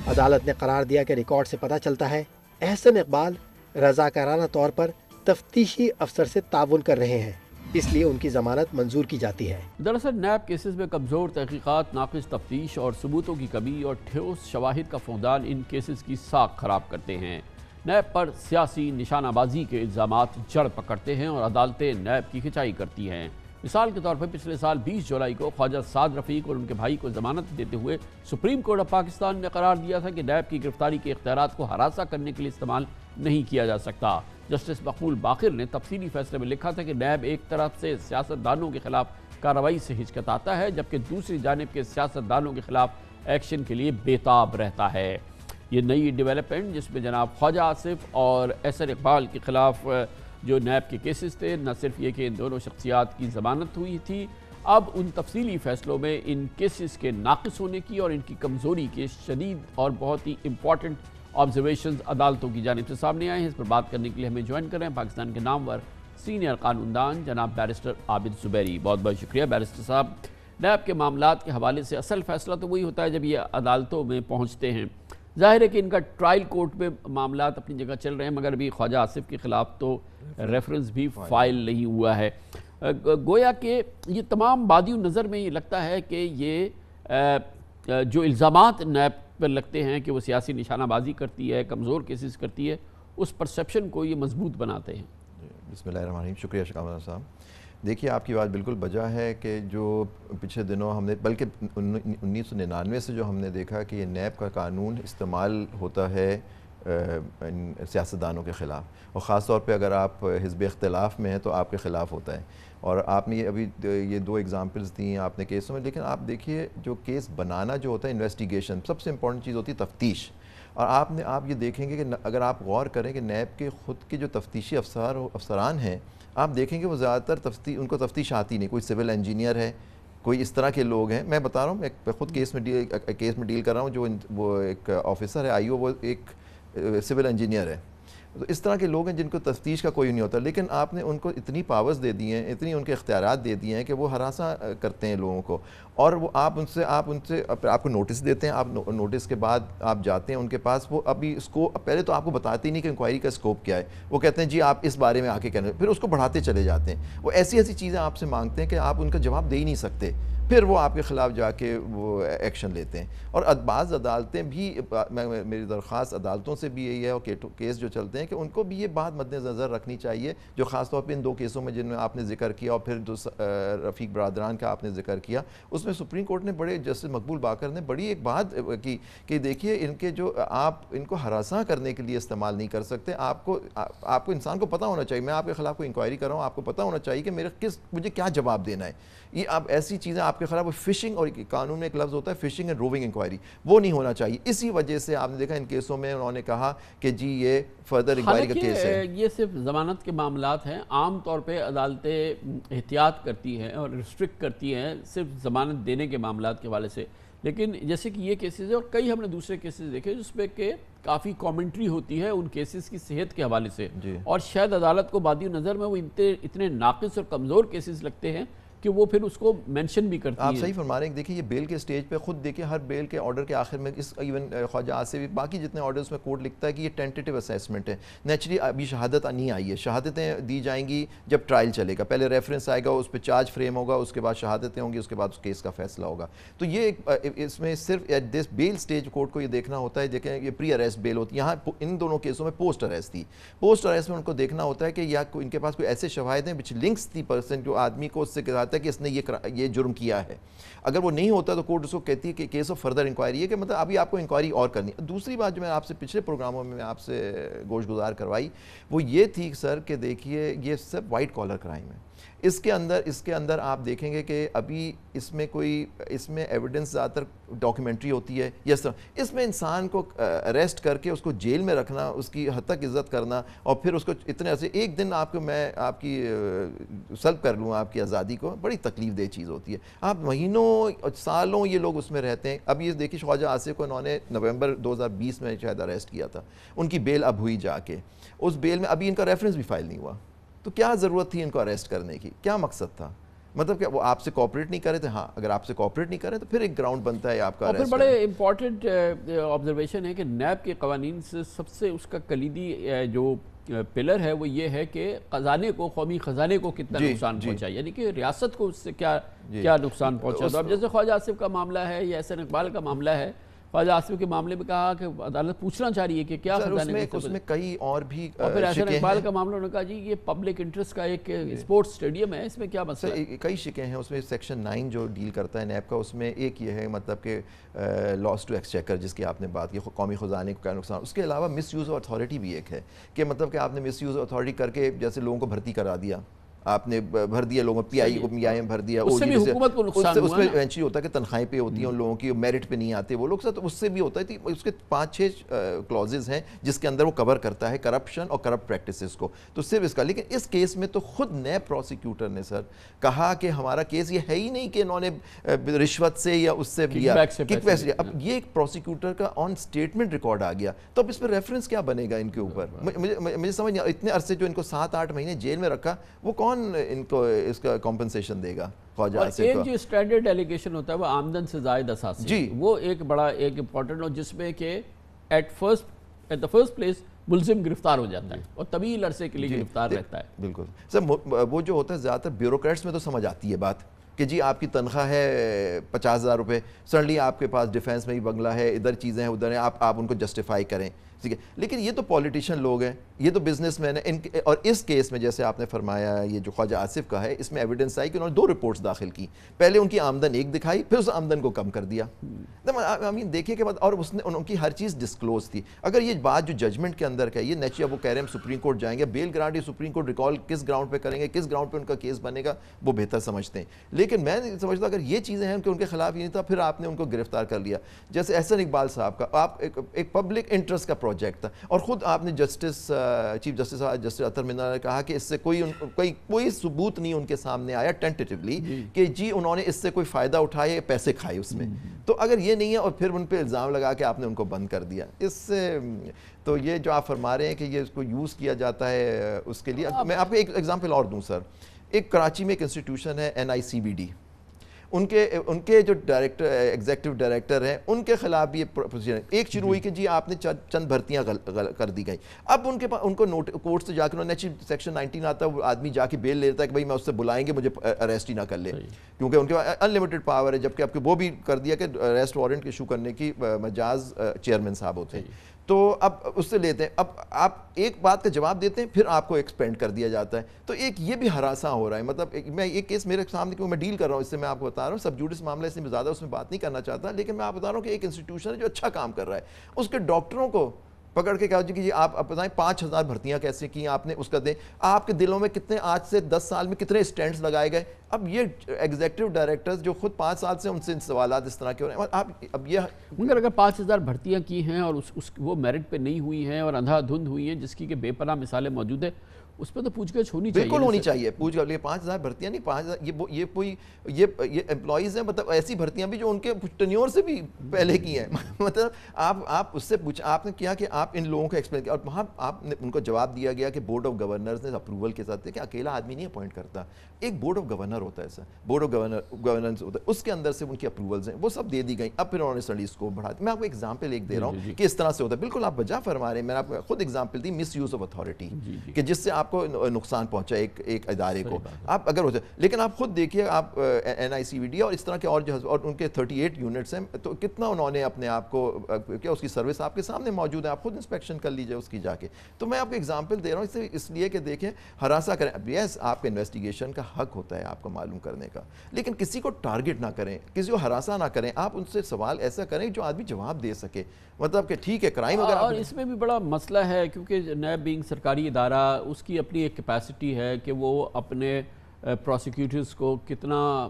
عدالت نے قرار دیا کہ ریکارڈ سے پتہ چلتا ہے احسن اقبال رضاکارانہ طور پر تفتیشی افسر سے تعاون کر رہے ہیں، اس لیے ان کی ضمانت منظور کی جاتی ہے۔ دراصل نیب کیسز میں کمزور تحقیقات، ناقص تفتیش اور ثبوتوں کی کمی اور ٹھوس شواہد کا فقدان ان کیسز کی ساکھ خراب کرتے ہیں۔ نیب پر سیاسی نشانہ بازی کے الزامات جڑ پکڑتے ہیں اور عدالتیں نیب کی کھنچائی کرتی ہیں۔ مثال کے طور پر پچھلے سال 20 جولائی کو خواجہ سعد رفیق اور ان کے بھائی کو ضمانت دیتے ہوئے سپریم کورٹ آف پاکستان نے قرار دیا تھا کہ نیب کی گرفتاری کے اختیارات کو ہراساں کرنے کے لیے استعمال نہیں کیا جا سکتا۔ جسٹس مقبول باقر نے تفصیلی فیصلے میں لکھا تھا کہ نیب ایک طرف سے سیاستدانوں کے خلاف کارروائی سے ہچکتاتا ہے جبکہ دوسری جانب کے سیاستدانوں کے خلاف ایکشن کے لیے بےتاب رہتا ہے۔ یہ نئی ڈیولپمنٹ جس میں جناب خواجہ آصف اور احسن اقبال کے خلاف جو نیب کے کیسز تھے، نہ صرف یہ کہ ان دونوں شخصیات کی ضمانت ہوئی تھی، اب ان تفصیلی فیصلوں میں ان کیسز کے ناقص ہونے کی اور ان کی کمزوری کے شدید اور بہت ہی امپورٹنٹ آبزرویشنز عدالتوں کی جانب سے سامنے آئے ہیں۔ اس پر بات کرنے کے لیے ہمیں جوائن کر رہے ہیں پاکستان کے نامور سینئر قانوندان جناب بیرسٹر عابد زبیری۔ بہت بہت شکریہ بیرسٹر صاحب۔ نیب کے معاملات کے حوالے سے اصل فیصلہ تو وہی ہوتا ہے جب یہ عدالتوں میں پہنچتے ہیں۔ ظاہر ہے کہ ان کا ٹرائل کورٹ میں معاملات اپنی جگہ چل رہے ہیں، مگر ابھی خواجہ آصف کے خلاف تو ریفرنس بھی فائل نہیں ہوا ہے۔ گویا کہ یہ تمام بادی نظر میں یہ لگتا ہے کہ یہ جو الزامات نیب پر لگتے ہیں کہ وہ سیاسی نشانہ بازی کرتی ہے، کمزور کیسز کرتی ہے، اس پرسیپشن کو یہ مضبوط بناتے ہیں۔ بسم اللہ الرحمن الرحیم، شکریہ شکامت صاحب۔ دیکھیے آپ کی بات بالکل بجا ہے کہ جو پچھلے دنوں ہم نے بلکہ 1999 سے جو ہم نے دیکھا کہ یہ نیب کا قانون استعمال ہوتا ہے سیاستدانوں کے خلاف، اور خاص طور پہ اگر آپ حزب اختلاف میں ہیں تو آپ کے خلاف ہوتا ہے۔ اور آپ نے ابھی یہ 2 ایگزامپلز دی ہیں آپ نے کیسوں میں، لیکن آپ دیکھیے جو کیس بنانا جو ہوتا ہے انویسٹیگیشن، سب سے امپورٹنٹ چیز ہوتی ہے تفتیش۔ اور آپ یہ دیکھیں گے کہ اگر آپ غور کریں کہ نیب کے خود کے جو تفتیشی افسران ہیں، آپ دیکھیں گے وہ زیادہ تر ان کو تفتیش آتی نہیں، کوئی سول انجینئر ہے، کوئی اس طرح کے لوگ ہیں۔ میں بتا رہا ہوں، میں خود کیس میں ڈیل کر رہا ہوں، جو وہ ایک آفیسر ہے IO، وہ ایک سول انجینئر ہے۔ تو اس طرح کے لوگ ہیں جن کو تفتیش کا کوئی نہیں ہوتا، لیکن آپ نے ان کو اتنی پاورز دے دی ہیں، اتنی ان کے اختیارات دے دیے ہیں کہ وہ ہراساں کرتے ہیں لوگوں کو، اور وہ آپ کو نوٹس دیتے ہیں، آپ نوٹس کے بعد آپ جاتے ہیں ان کے پاس، وہ ابھی پہلے تو آپ کو بتاتے ہی نہیں کہ انکوائری کا اسکوپ کیا ہے، وہ کہتے ہیں جی آپ اس بارے میں آ کے کہنے، پھر اس کو بڑھاتے چلے جاتے ہیں۔ وہ ایسی چیزیں آپ سے مانگتے ہیں کہ آپ ان کا جواب دے ہی نہیں سکتے۔ پھر وہ آپ کے خلاف جا کے وہ ایکشن لیتے ہیں. اور بعض عدالتیں بھی, میری درخواست عدالتوں سے بھی یہی ہے, اور کیس جو چلتے ہیں کہ ان کو بھی یہ بات مد نظر رکھنی چاہیے, جو خاص طور پہ ان 2 کیسوں میں جن میں آپ نے ذکر کیا, اور پھر جو رفیق برادران کا آپ نے ذکر کیا, اس میں سپریم کورٹ نے بڑے, جسٹس مقبول باقر نے بڑی ایک بات کی کہ دیکھیے ان کے جو آپ ان کو ہراساں کرنے کے لیے استعمال نہیں کر سکتے. آپ کو انسان کو پتہ ہونا چاہیے, میں آپ کے خلاف کوئی انکوائری کر رہا ہوں, آپ کو پتہ ہونا چاہیے کہ مجھے کیا جواب دینا ہے. یہ آپ ایسی چیزیں آپ کے خلاف, فشنگ, اور قانون میں ایک لفظ ہوتا ہے فشنگ اینڈ روونگ انکوائری, وہ نہیں ہونا چاہیے. اسی وجہ سے آپ نے دیکھا ان کیسوں میں انہوں نے کہا کہ جی یہ فردر انکوائری کا کیس ہے. یہ صرف ضمانت کے معاملات ہیں. عام طور پہ عدالتیں احتیاط کرتی ہیں اور ریسٹرکٹ کرتی ہیں صرف ضمانت دینے کے معاملات کے حوالے سے, لیکن جیسے کہ یہ کیسز ہے اور کئی ہم نے دوسرے کیسز دیکھے جس پہ کہ کافی کامنٹری ہوتی ہے ان کیسز کی صحت کے حوالے سے, اور شاید عدالت کو بادی نظر میں وہ اتنے ناقص اور کمزور کیسز لگتے ہیں کہ وہ پھر اس کو مینشن بھی کرتی ہے. آپ صحیح فرما رہے ہیں. دیکھیں یہ بیل کے سٹیج پہ خود دیکھیں, ہر بیل کے آرڈر کے آخر میں ایون خواجہ آصف, باقی جتنے آرڈرز میں کورٹ لکھتا ہے کہ یہ ٹینٹیٹیو اسیسمنٹ ہے. نیچرلی ابھی شہادت نہیں آئی ہے, شہادتیں دی جائیں گی جب ٹرائل چلے گا, پہلے ریفرنس آئے گا, اس پہ چارج فریم ہوگا, اس کے بعد شہادتیں ہوں گی, اس کے بعد اس کیس کا فیصلہ ہوگا. تو یہ اس میں صرف at this bail stage court کو یہ دیکھنا ہوتا ہے. دیکھیں یہ پری اریسٹ بیل ہوتی ہے, یہاں ان دونوں کیسوں میں پوسٹ اریسٹ تھی. پوسٹ اریسٹ میں ان کو دیکھنا ہوتا ہے کہ یا ان کے پاس کوئی ایسے شواہد ہیں وچ لنکس دی پرسن, جو آدمی کو اس سے کہتا ہے کہ اس نے یہ جرم کیا ہے. اگر وہ نہیں ہوتا تو کورٹ اس کو کہتی ہے کہ کیس آف فردر انکوائری ہے, کہ مطلب ابھی آپ کو انکوائری اور کرنی. دوسری بات جو میں آپ سے پچھلے پروگراموں میں آپ سے گوش گزار کروائی وہ یہ تھی سر کہ دیکھیے یہ سب وائٹ کالر کرائم ہے. اس کے اندر آپ دیکھیں گے کہ ابھی اس میں ایویڈنس زیادہ تر ڈاکیومنٹری ہوتی ہے. یس سر, اس میں انسان کو اریسٹ کر کے اس کو جیل میں رکھنا, اس کی حد تک عزت کرنا, اور پھر اس کو اتنے عرصے, ایک دن میں آپ کی سلب کر لوں آپ کی آزادی کو, بڑی تکلیف دہ چیز ہوتی ہے. آپ مہینوں سالوں یہ لوگ اس میں رہتے ہیں. اب یہ دیکھیے خواجہ آصف کو انہوں نے نومبر 2020 میں شاید اریسٹ کیا تھا, ان کی بیل اب ہوئی جا کے, اس بیل میں ابھی ان کا ریفرنس بھی فائل نہیں ہوا. تو کیا ضرورت تھی ان کو اریسٹ کرنے کی, کیا مقصد تھا؟ مطلب کہ وہ آپ سے کوآپریٹ نہیں کر رہے تھے. ہاں اگر آپ سے کوآپریٹ نہیں کر رہے تو پھر ایک گراؤنڈ بنتا ہے آپ کا. اور پھر بڑے امپورٹنٹ آبزرویشن ہے کہ نیب کے قوانین سے سب سے اس کا کلیدی جو پلر ہے وہ یہ ہے کہ خزانے کو, قومی خزانے کو کتنا نقصان پہنچا, یعنی کہ ریاست کو اس سے کیا نقصان پہنچا. تو اب جیسے خواجہ آصف کا معاملہ ہے یا احسن اقبال کا معاملہ ہے, خواجہ آصف کے معاملے میں کہا کہ عدالت پوچھنا چاہ رہی ہے کہ کیا خزانے اس میں کئی اور بھی, اور پھر احسن اقبال کا معاملہ انہوں نے کہا جی یہ پبلک انٹرسٹ کا ایک اسپورٹس اسٹیڈیم ہے, اس میں کیا مسئلہ ہے. کئی شکیں ہیں اس میں. سیکشن 9 جو ڈیل کرتا ہے نیب کا, اس میں ایک یہ ہے مطلب کہ لاس ٹو ایکسچیکر جس کی آپ نے بات کی, قومی خزانے کا نقصان. اس کے علاوہ مس یوز آف اتھارٹی بھی ایک ہے, کہ مطلب کہ آپ نے مس یوز آف اتھارٹی کر کے جیسے لوگوں کو بھرتی کرا دیا, آپ نے بھر دیا لوگوں پی آئی میں بھر دیا, اس میں حکومت کو نقصان ہوا. اس میں ایونچولی ہوتا ہے کہ تنخواہیں پہ ہوتی ہیں ان لوگوں کی, میرٹ پہ نہیں آتے وہ لوگ, تو اس سے بھی ہوتا ہے. اس کے 5-6 کلوزز ہیں جس کے اندر وہ کور کرتا ہے کرپشن اور کرپٹ پریکٹسز کو. تو صرف اس کا, لیکن اس کیس میں تو خود نیب پروسیکیوٹر نے سر کہا کہ ہمارا کیس یہ ہے ہی نہیں کہ انہوں نے رشوت سے یا اس سے لیا, کک بیک سے. اب یہ ایک پروسیکیوٹر کا آن اسٹیٹمنٹ ریکارڈ آ گیا, تو اب اس پہ ریفرنس کیا بنے گا ان کے اوپر. مجھے سمجھ نہیں, اتنے عرصے جو ان کو 7-8 مہینے جیل میں رکھا, وہ کون ان کو اس کا کمپنسیشن دے گا. اور ایک جو اسٹینڈرڈ ایلیگیشن ہوتا ہے وہ آمدن سے زائد اثاثے, جی وہ ایک بڑا ایک امپورٹنٹ, اور جس میں کہ ایٹ دا فرسٹ پلیس ملزم گرفتار ہو جاتا ہے اور طویل عرصے کے لیے گرفتار رہتا ہے. بالکل سر, وہ جو ہوتا ہے زیادہ تر بیوروکریٹس میں تو سمجھ آتی ہے بات کہ جی آپ کی تنخواہ ہے 50,000 روپے, سڈنلی آپ کے پاس ڈیفینس میں ہی بنگلہ ہے, ادھر چیزیں ہیں ادھر ہیں, آپ ان کو جسٹیفائی کریں, ٹھیک ہے. لیکن یہ تو پولیٹیشین لوگ ہیں, یہ تو بزنس مین ہیں. اور اس کیس میں جیسے آپ نے فرمایا یہ جو خواجہ آصف کا ہے, اس میں ایویڈنس آئی کہ انہوں نے 2 رپورٹس داخل کی. پہلے ان کی آمدن 1 دکھائی, پھر اس آمدن کو کم کر دیا. دیکھیے کہ اور اس نے ان کی ہر چیز ڈسکلوز تھی. اگر یہ بات جو ججمنٹ کے اندر کا یہ نیچرلی وہ کہہ رہے ہیں سپریم کورٹ جائیں گے, بیل گرانٹ سپریم کورٹ ریکال کس گراؤنڈ پہ کریں گے, کس گراؤنڈ پہ ان کا کیس بنے گا, وہ بہتر سمجھتے ہیں. لیکن میں سمجھتا اگر یہ چیزیں ہیں کہ ان کے خلاف یہ نہیں تھا, پھر آپ نے ان کو گرفتار کر لیا. جیسے احسن اقبال صاحب کا, آپ ایک پبلک انٹرسٹ کا پروجیکٹ تھا, اور خود آپ نے چیف جسٹس اطہر منا نے کہا کہ اس سے کوئی ثبوت نہیں ان کے سامنے آیا ٹینٹیٹیولی کہ جی انہوں نے اس سے کوئی فائدہ اٹھایا, پیسے کھائے اس میں. تو اگر یہ نہیں ہے اور پھر ان پہ الزام لگا کہ آپ نے ان کو بند کر دیا, اس سے تو یہ جو آپ فرما رہے ہیں کہ یہ اس کو یوز کیا جاتا ہے اس کے لیے. میں آپ کو ایک ایگزامپل اور دوں سر. ایک کراچی میں ایک انسٹیٹیوشن ہے NICBD, ان کے جو ڈائریکٹر ایگزیکٹو ڈائریکٹر ہیں ان کے خلاف بھی پروسیجر ایک شروع ہوئی کہ جی آپ نے چند بھرتیاں کر دی گئیں. اب ان کو کورٹ سے جا کے سیکشن 19 آتا ہے, وہ آدمی جا کے بیل لیتا ہے کہ بھائی میں اس سے بلائیں گے مجھے اریسٹ ہی نہ کر لے, کیونکہ ان کے انلمیٹڈ پاور ہے, جبکہ اب وہ بھی کر دیا کہ اریسٹ وارنٹ ایشو کرنے کی مجاز چیئرمین صاحب ہوتے ہیں. تو اب اس سے لیتے ہیں, اب آپ ایک بات کا جواب دیتے ہیں پھر آپ کو ایکسپینڈ کر دیا جاتا ہے. تو ایک یہ بھی ہراساں ہو رہا ہے. مطلب میں ایک کیس میرے سامنے کیوں میں ڈیل کر رہا ہوں, اس سے میں آپ کو بتا رہا ہوں, سب جوڈس معاملہ اس میں زیادہ اس میں بات نہیں کرنا چاہتا, لیکن میں آپ بتا رہا ہوں کہ ایک انسٹیٹیوشن ہے جو اچھا کام کر رہا ہے, اس کے ڈاکٹروں کو پکڑ کے کہا کہ جی آپ بتائیں 5000 بھرتیاں کیسے کی آپ نے, اس کا دیں, آپ کے دلوں میں کتنے آج سے 10 سال میں کتنے اسٹینڈز لگائے گئے. اب یہ ایگزیکٹو ڈائریکٹرز جو خود 5 سال سے ان سے سوالات اس طرح کے ہو رہے ہیں, آپ اب یہ مگر اگر 5000 بھرتیاں کی ہیں اور وہ میرٹ پہ نہیں ہوئی ہیں اور اندھا دھند ہوئی ہیں جس کی کہ بے پناہ مثالیں موجود ہیں, اس پہ تو پوچھ گچھ ہونی چاہیے. بالکل ہونی چاہیے پوچھ گچھ. 5000 بھرتیاں نہیں, 5000 یہ امپلائیز ہیں, مطلب ایسی بھرتیاں بھی جو ان کے ٹینیور سے بھی پہلے کی ہیں. مطلب آپ اس سے پوچھ, آپ نے کیا کہ آپ ان لوگوں کو ایکسپلین کیا, اور وہاں آپ نے ان کو جواب دیا گیا کہ بورڈ آف گورنرز نے اپروول کے ساتھ کہ اکیلا آدمی نہیں اپوائنٹ کرتا, ایک بورڈ آف گورنر ہوتا ہے سر, بورڈ آف گورننس ہوتا ہے, اس کے اندر سے ان کی اپروولز ہیں, وہ سب دے دی گئیں. اب پھر انہوں نے اسٹڈی اسکوپ بڑھا دیا. میں آپ کو ایگزامپل ایک دے رہا ہوں کہ اس طرح سے ہوتا ہے. بالکل آپ وجہ فرما رہے ہیں, میں نے آپ کو خود example the miss use of authority کہ جس سے آپ کو نقصان پہنچا ایک ادارے کو, آپ اگر ہوتے. لیکن آپ خود دیکھیے, آپ NICVD اور اس طرح کے اور ان کے 38 یونٹس ہیں, تو کتنا انہوں نے اپنے آپ کو کیا, اس کی سروس آپ کے سامنے موجود ہے, آپ خود انسپیکشن کر لیجئے اس کی جا کے. تو میں آپ کو ایگزامپل دے رہا ہوں اس لیے کہ دیکھیں ہراساں کریں. اب یس آپ کا انویسٹیگیشن کا حق ہوتا ہے آپ کو معلوم کرنے کا, لیکن کسی کو ٹارگٹ نہ کریں, کسی کو ہراساں نہ کریں. آپ ان سے سوال ایسا کریں جو آدمی جواب دے سکے. مطلب کہ ٹھیک ہے کرائم اگر, اور اس میں بھی بڑا مسئلہ ہے کیونکہ نیب بینگ سرکاری ادارہ, اس کی اپنی ایک کیپیسٹی ہے کہ وہ اپنے پروسیکیوٹرز کو کتنا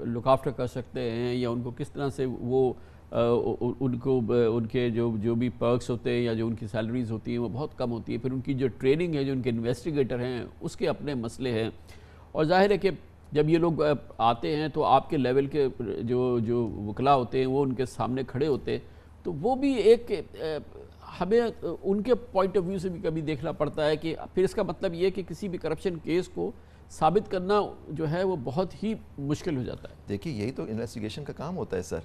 لک آفٹر کر سکتے ہیں, یا ان کو کس طرح سے وہ ان کے جو بھی پرکس ہوتے ہیں یا جو ان کی سیلریز ہوتی ہیں وہ بہت کم ہوتی ہے. پھر ان کی جو ٹریننگ ہے, جو ان کے انویسٹیگیٹر ہیں, اس کے اپنے مسئلے ہیں. اور ظاہر ہے کہ جب یہ لوگ آتے ہیں تو آپ کے لیول کے جو وکلا ہوتے ہیں وہ ان کے سامنے کھڑے ہوتے ہیں, تو وہ بھی ایک ہمیں ان کے پوائنٹ آف ویو سے بھی کبھی دیکھنا پڑتا ہے کہ پھر اس کا مطلب یہ کہ کسی بھی کرپشن کیس کو ثابت کرنا جو ہے وہ بہت ہی مشکل ہو جاتا ہے. دیکھیے یہی تو انویسٹیگیشن کا کام ہوتا ہے سر,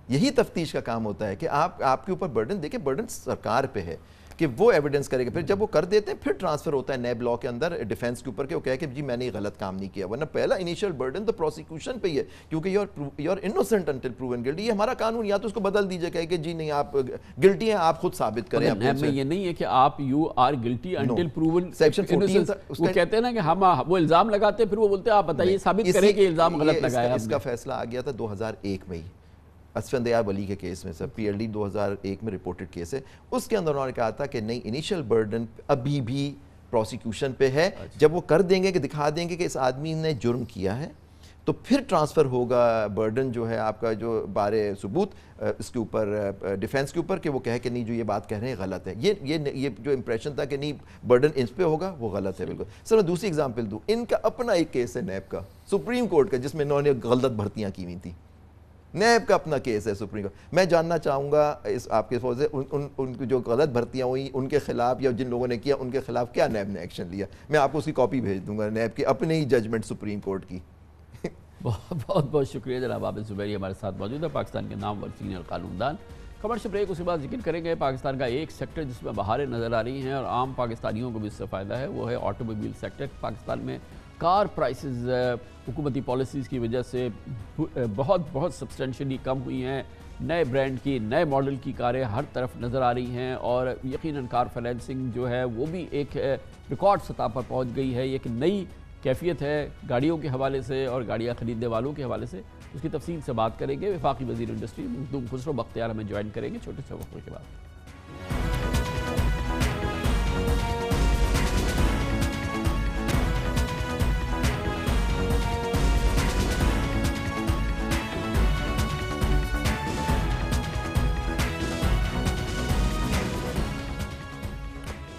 یہی تفتیش کا کام ہوتا ہے کہ آپ کے اوپر برڈن, دیکھیں برڈن سرکار پہ ہے کہ وہ ایویڈنس کرے گا. پھر جب وہ کر دیتے ہیں پھر ٹرانسفر ہوتا ہے نیب لاء کے اندر ڈیفینس کے اوپر کہ وہ کہے کہ جی میں نے یہ غلط کام نہیں کیا, ورنہ پہلا انیشیل برڈن تو پروسیکیوشن پہ ہی ہے, کیونکہ you are innocent until proven guilty. یہ ہمارا قانون یا تو اس کو بدل دیجیے, کہے کہ جی نہیں آپ گلٹی ہیں, آپ خود ثابت کریں. نیب میں یہ نہیں ہے کہ آپ you are guilty until proven, section 14 وہ کہتے ہیں نا کہ ہم وہ الزام لگاتے ہیں پھر وہ بولتے ہیں آپ بتائیے ثابت کریں کہ الزام غلط لگایا. اس کا فیصلہ آ گیا تھا 2001 میں ہی اسفندیار ولی کے کیس میں, سر PLD 2001 میں رپورٹڈ کیس ہے. اس کے اندر انہوں نے کہا تھا کہ نہیں انیشیل برڈن ابھی بھی پروسیکیوشن پہ ہے, جب وہ کر دیں گے کہ دکھا دیں گے کہ اس آدمی نے جرم کیا ہے تو پھر ٹرانسفر ہوگا برڈن جو ہے آپ کا جو بارے ثبوت اس کے اوپر ڈیفینس کے اوپر کہ وہ کہے کہ نہیں جو یہ بات کہہ رہے ہیں غلط ہے. یہ جو امپریشن تھا کہ نہیں برڈن ان پہ ہوگا وہ غلط ہے بالکل. سر میں دوسری اگزامپل دوں, ان کا اپنا ایک کیس ہے نیب کا سپریم کورٹ کا, جس میں انہوں نے غلط بھرتیاں کی ہوئی تھیں. نیب کا اپنا کیس ہے سپریم کورٹ. میں جاننا چاہوں گا اس آپ کے فوج سے ان جو غلط بھرتیاں ہوئیں ان کے خلاف یا جن لوگوں نے کیا ان کے خلاف کیا نیب نے ایکشن لیا. میں آپ کو اس کی کاپی بھیج دوں گا نیب کی اپنے ہی ججمنٹ سپریم کورٹ کی. بہت بہت شکریہ جناب عابد زبیری ہمارے ساتھ موجود ہے, پاکستان کے نامور سینئر قانون دان. کمرشل بریک, اس کے بعد ذکر کریں گے پاکستان کا ایک سیکٹر جس میں بہاریں نظر آ رہی ہیں اور عام پاکستانیوں کو بھی اس سے فائدہ ہے, وہ ہے آٹو موبائل سیکٹر. پاکستان میں کار پرائسز حکومتی پالیسیز کی وجہ سے بہت سبسٹینشلی کم ہوئی ہیں. نئے برانڈ کی, نئے ماڈل کی کاریں ہر طرف نظر آ رہی ہیں, اور یقیناً کار فائنینسنگ جو ہے وہ بھی ایک ریکارڈ سطح پر پہنچ گئی ہے. یہ ایک نئی کیفیت ہے گاڑیوں کے حوالے سے اور گاڑیاں خریدنے والوں کے حوالے سے. اس کی تفصیل سے بات کریں گے. وفاقی وزیر انڈسٹری مخدوم خسرو بختیار ہمیں جوائن کریں گے چھوٹے سے وقفے کے بعد.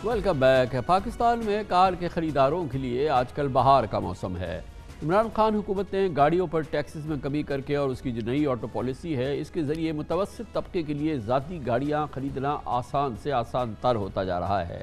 Welcome back. پاکستان میں کار کے خریداروں کے لیے آج کل بہار کا موسم ہے. عمران خان حکومت نے گاڑیوں پر ٹیکسز میں کمی کر کے اور اس کی جو نئی آٹو پالیسی ہے اس کے ذریعے متوسط طبقے کے لیے ذاتی گاڑیاں خریدنا آسان سے آسان تر ہوتا جا رہا ہے.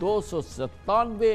297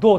2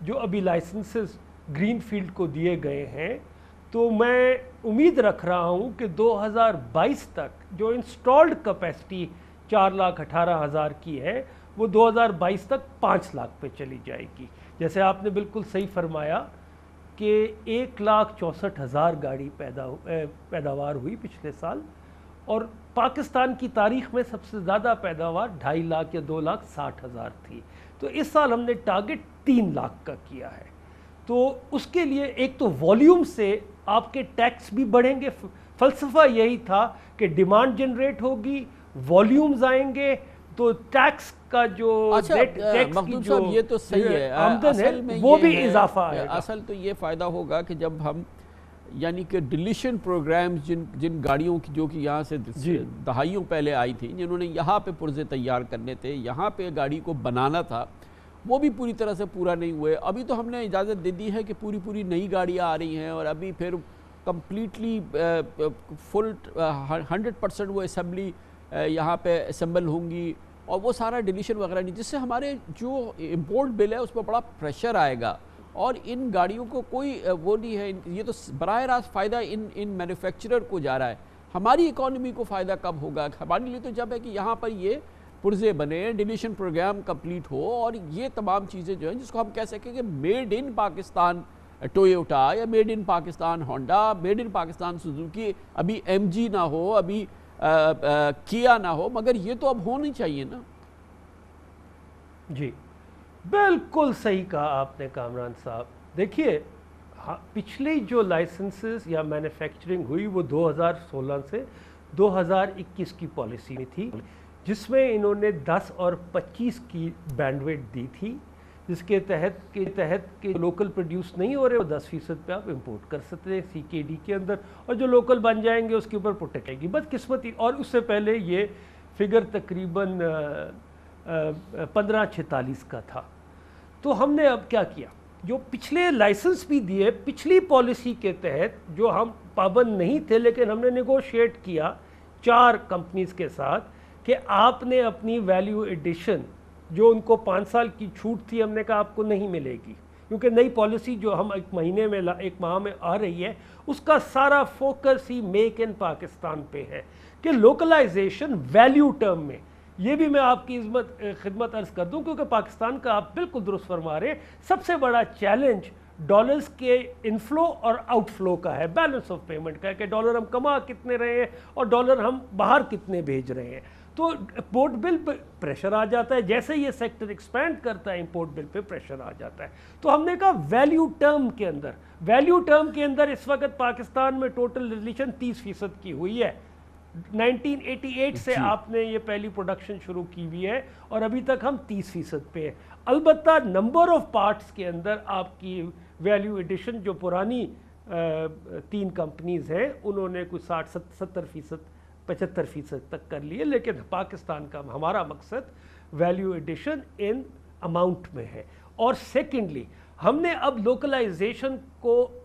جو ابھی لائسنسز گرین فیلڈ کو دیے گئے ہیں، تو میں امید رکھ رہا ہوں کہ 2022 تک جو انسٹالڈ کیپیسٹی 4,18,000 کی ہے وہ 2022 تک 5 لاکھ پہ چلی جائے گی. جیسے آپ نے بالکل صحیح فرمایا کہ 1,64,000 گاڑی پیداوار ہوئی پچھلے سال، اور پاکستان کی تاریخ میں سب سے زیادہ پیداوار 2.5 لاکھ یا 2,60,000 تھی. تو اس سال ہم نے ٹارگٹ 3 لاکھ کا کیا ہے. تو اس کے لیے ایک تو والیوم سے آپ کے ٹیکس بھی بڑھیں گے. فلسفہ یہی تھا کہ ڈیمانڈ جنریٹ ہوگی، والیومز آئیں گے، تو ٹیکس کا جو مخدوم صاحب یہ تو صحیح ہے، آمدن ہے وہ بھی اضافہ آئے گا. اصل تو یہ فائدہ ہوگا کہ جب ہم یعنی کہ ڈلیشن پروگرامز جن گاڑیوں کی جو کہ یہاں سے دہائیوں پہلے آئی تھیں، جنہوں نے یہاں پہ پرزے تیار کرنے تھے، یہاں پہ گاڑی کو بنانا تھا، وہ بھی پوری طرح سے پورا نہیں ہوئے. ابھی تو ہم نے اجازت دے دی ہے کہ پوری نئی گاڑیاں آ رہی ہیں، اور ابھی پھر کمپلیٹلی فل 100% وہ اسمبلی یہاں پہ اسمبل ہوں گی، اور وہ سارا ڈلیشن وغیرہ نہیں، جس سے ہمارے جو امپورٹ بل ہے اس پہ بڑا پریشر آئے گا. اور ان گاڑیوں کو کوئی وہ نہیں ہے، یہ تو براہ راست فائدہ ان مینوفیکچرر کو جا رہا ہے. ہماری اکانومی کو فائدہ کب ہوگا؟ ہمارے لیے تو جب ہے کہ یہاں پر یہ پرزے بنے، ڈلیشن پروگرام کمپلیٹ ہو، اور یہ تمام چیزیں جو ہیں جس کو ہم کہہ سکیں کہ میڈ ان پاکستان ٹویوٹا، یا made in Pakistan Honda, made in Pakistan Suzuki, ابھی ایم جی نہ ہو، ابھی کیا نہ ہو، مگر یہ تو اب ہونی چاہیے نا. جی بالکل صحیح کہا آپ نے کامران صاحب. دیکھیے پچھلی جو لائسنسز یا مینوفیکچرنگ ہوئی وہ 2016 سے 2021 کی پالیسی میں تھی، جس میں انہوں نے 10 اور 25 کی بینڈوڈ دی تھی، جس کے تحت کہ لوکل پروڈیوس نہیں ہو رہے وہ 10% پہ آپ امپورٹ کر سکتے ہیں CKD کے اندر، اور جو لوکل بن جائیں گے اس کے اوپر پروٹیکٹ آئے گی. بدقسمتی، اور اس سے پہلے یہ فگر تقریباً 1546 کا تھا. تو ہم نے اب کیا کیا، جو پچھلے لائسنس بھی دیے پچھلی پالیسی کے تحت، جو ہم پابند نہیں تھے، لیکن ہم نے نیگوشیٹ کیا 4 کمپنیز کے ساتھ کہ آپ نے اپنی ویلیو ایڈیشن جو ان کو 5 سال کی چھوٹ تھی، ہم نے کہا آپ کو نہیں ملے گی، کیونکہ نئی پالیسی جو ہم ایک ماہ میں آ رہی ہے، اس کا سارا focus he make in Pakistan پہ ہے کہ لوکلائزیشن ویلیو ٹرم میں. یہ بھی میں آپ کی خدمت عرض کر دوں، کیونکہ پاکستان کا آپ بالکل درست فرما رہے ہیں، سب سے بڑا چیلنج ڈالرز کے انفلو اور آؤٹ فلو کا ہے، بیلنس آف پیمنٹ کا ہے، کہ ڈالر ہم کما کتنے رہے ہیں اور ڈالر ہم باہر کتنے بھیج رہے ہیں. تو امپورٹ بل پہ پریشر آ جاتا ہے، جیسے یہ سیکٹر ایکسپینڈ کرتا ہے امپورٹ بل پہ پریشر آ جاتا ہے. تو ہم نے کہا ویلیو ٹرم کے اندر اس وقت پاکستان میں ٹوٹل ڈلیشن 30% کی ہوئی ہے. 1988 سے آپ نے یہ پہلی پروڈکشن شروع کی ہوئی ہے، اور ابھی تک ہم 30% پہ ہیں. البتہ نمبر آف پارٹس کے اندر آپ کی ویلیو ایڈیشن جو پرانی 3 کمپنیز ہیں انہوں نے کچھ 60-70%، 75% تک کر لیے، لیکن پاکستان کا ہمارا مقصد ویلیو ایڈیشن ان اماؤنٹ میں ہے. اور سیکنڈلی ہم نے اب لوکلائزیشن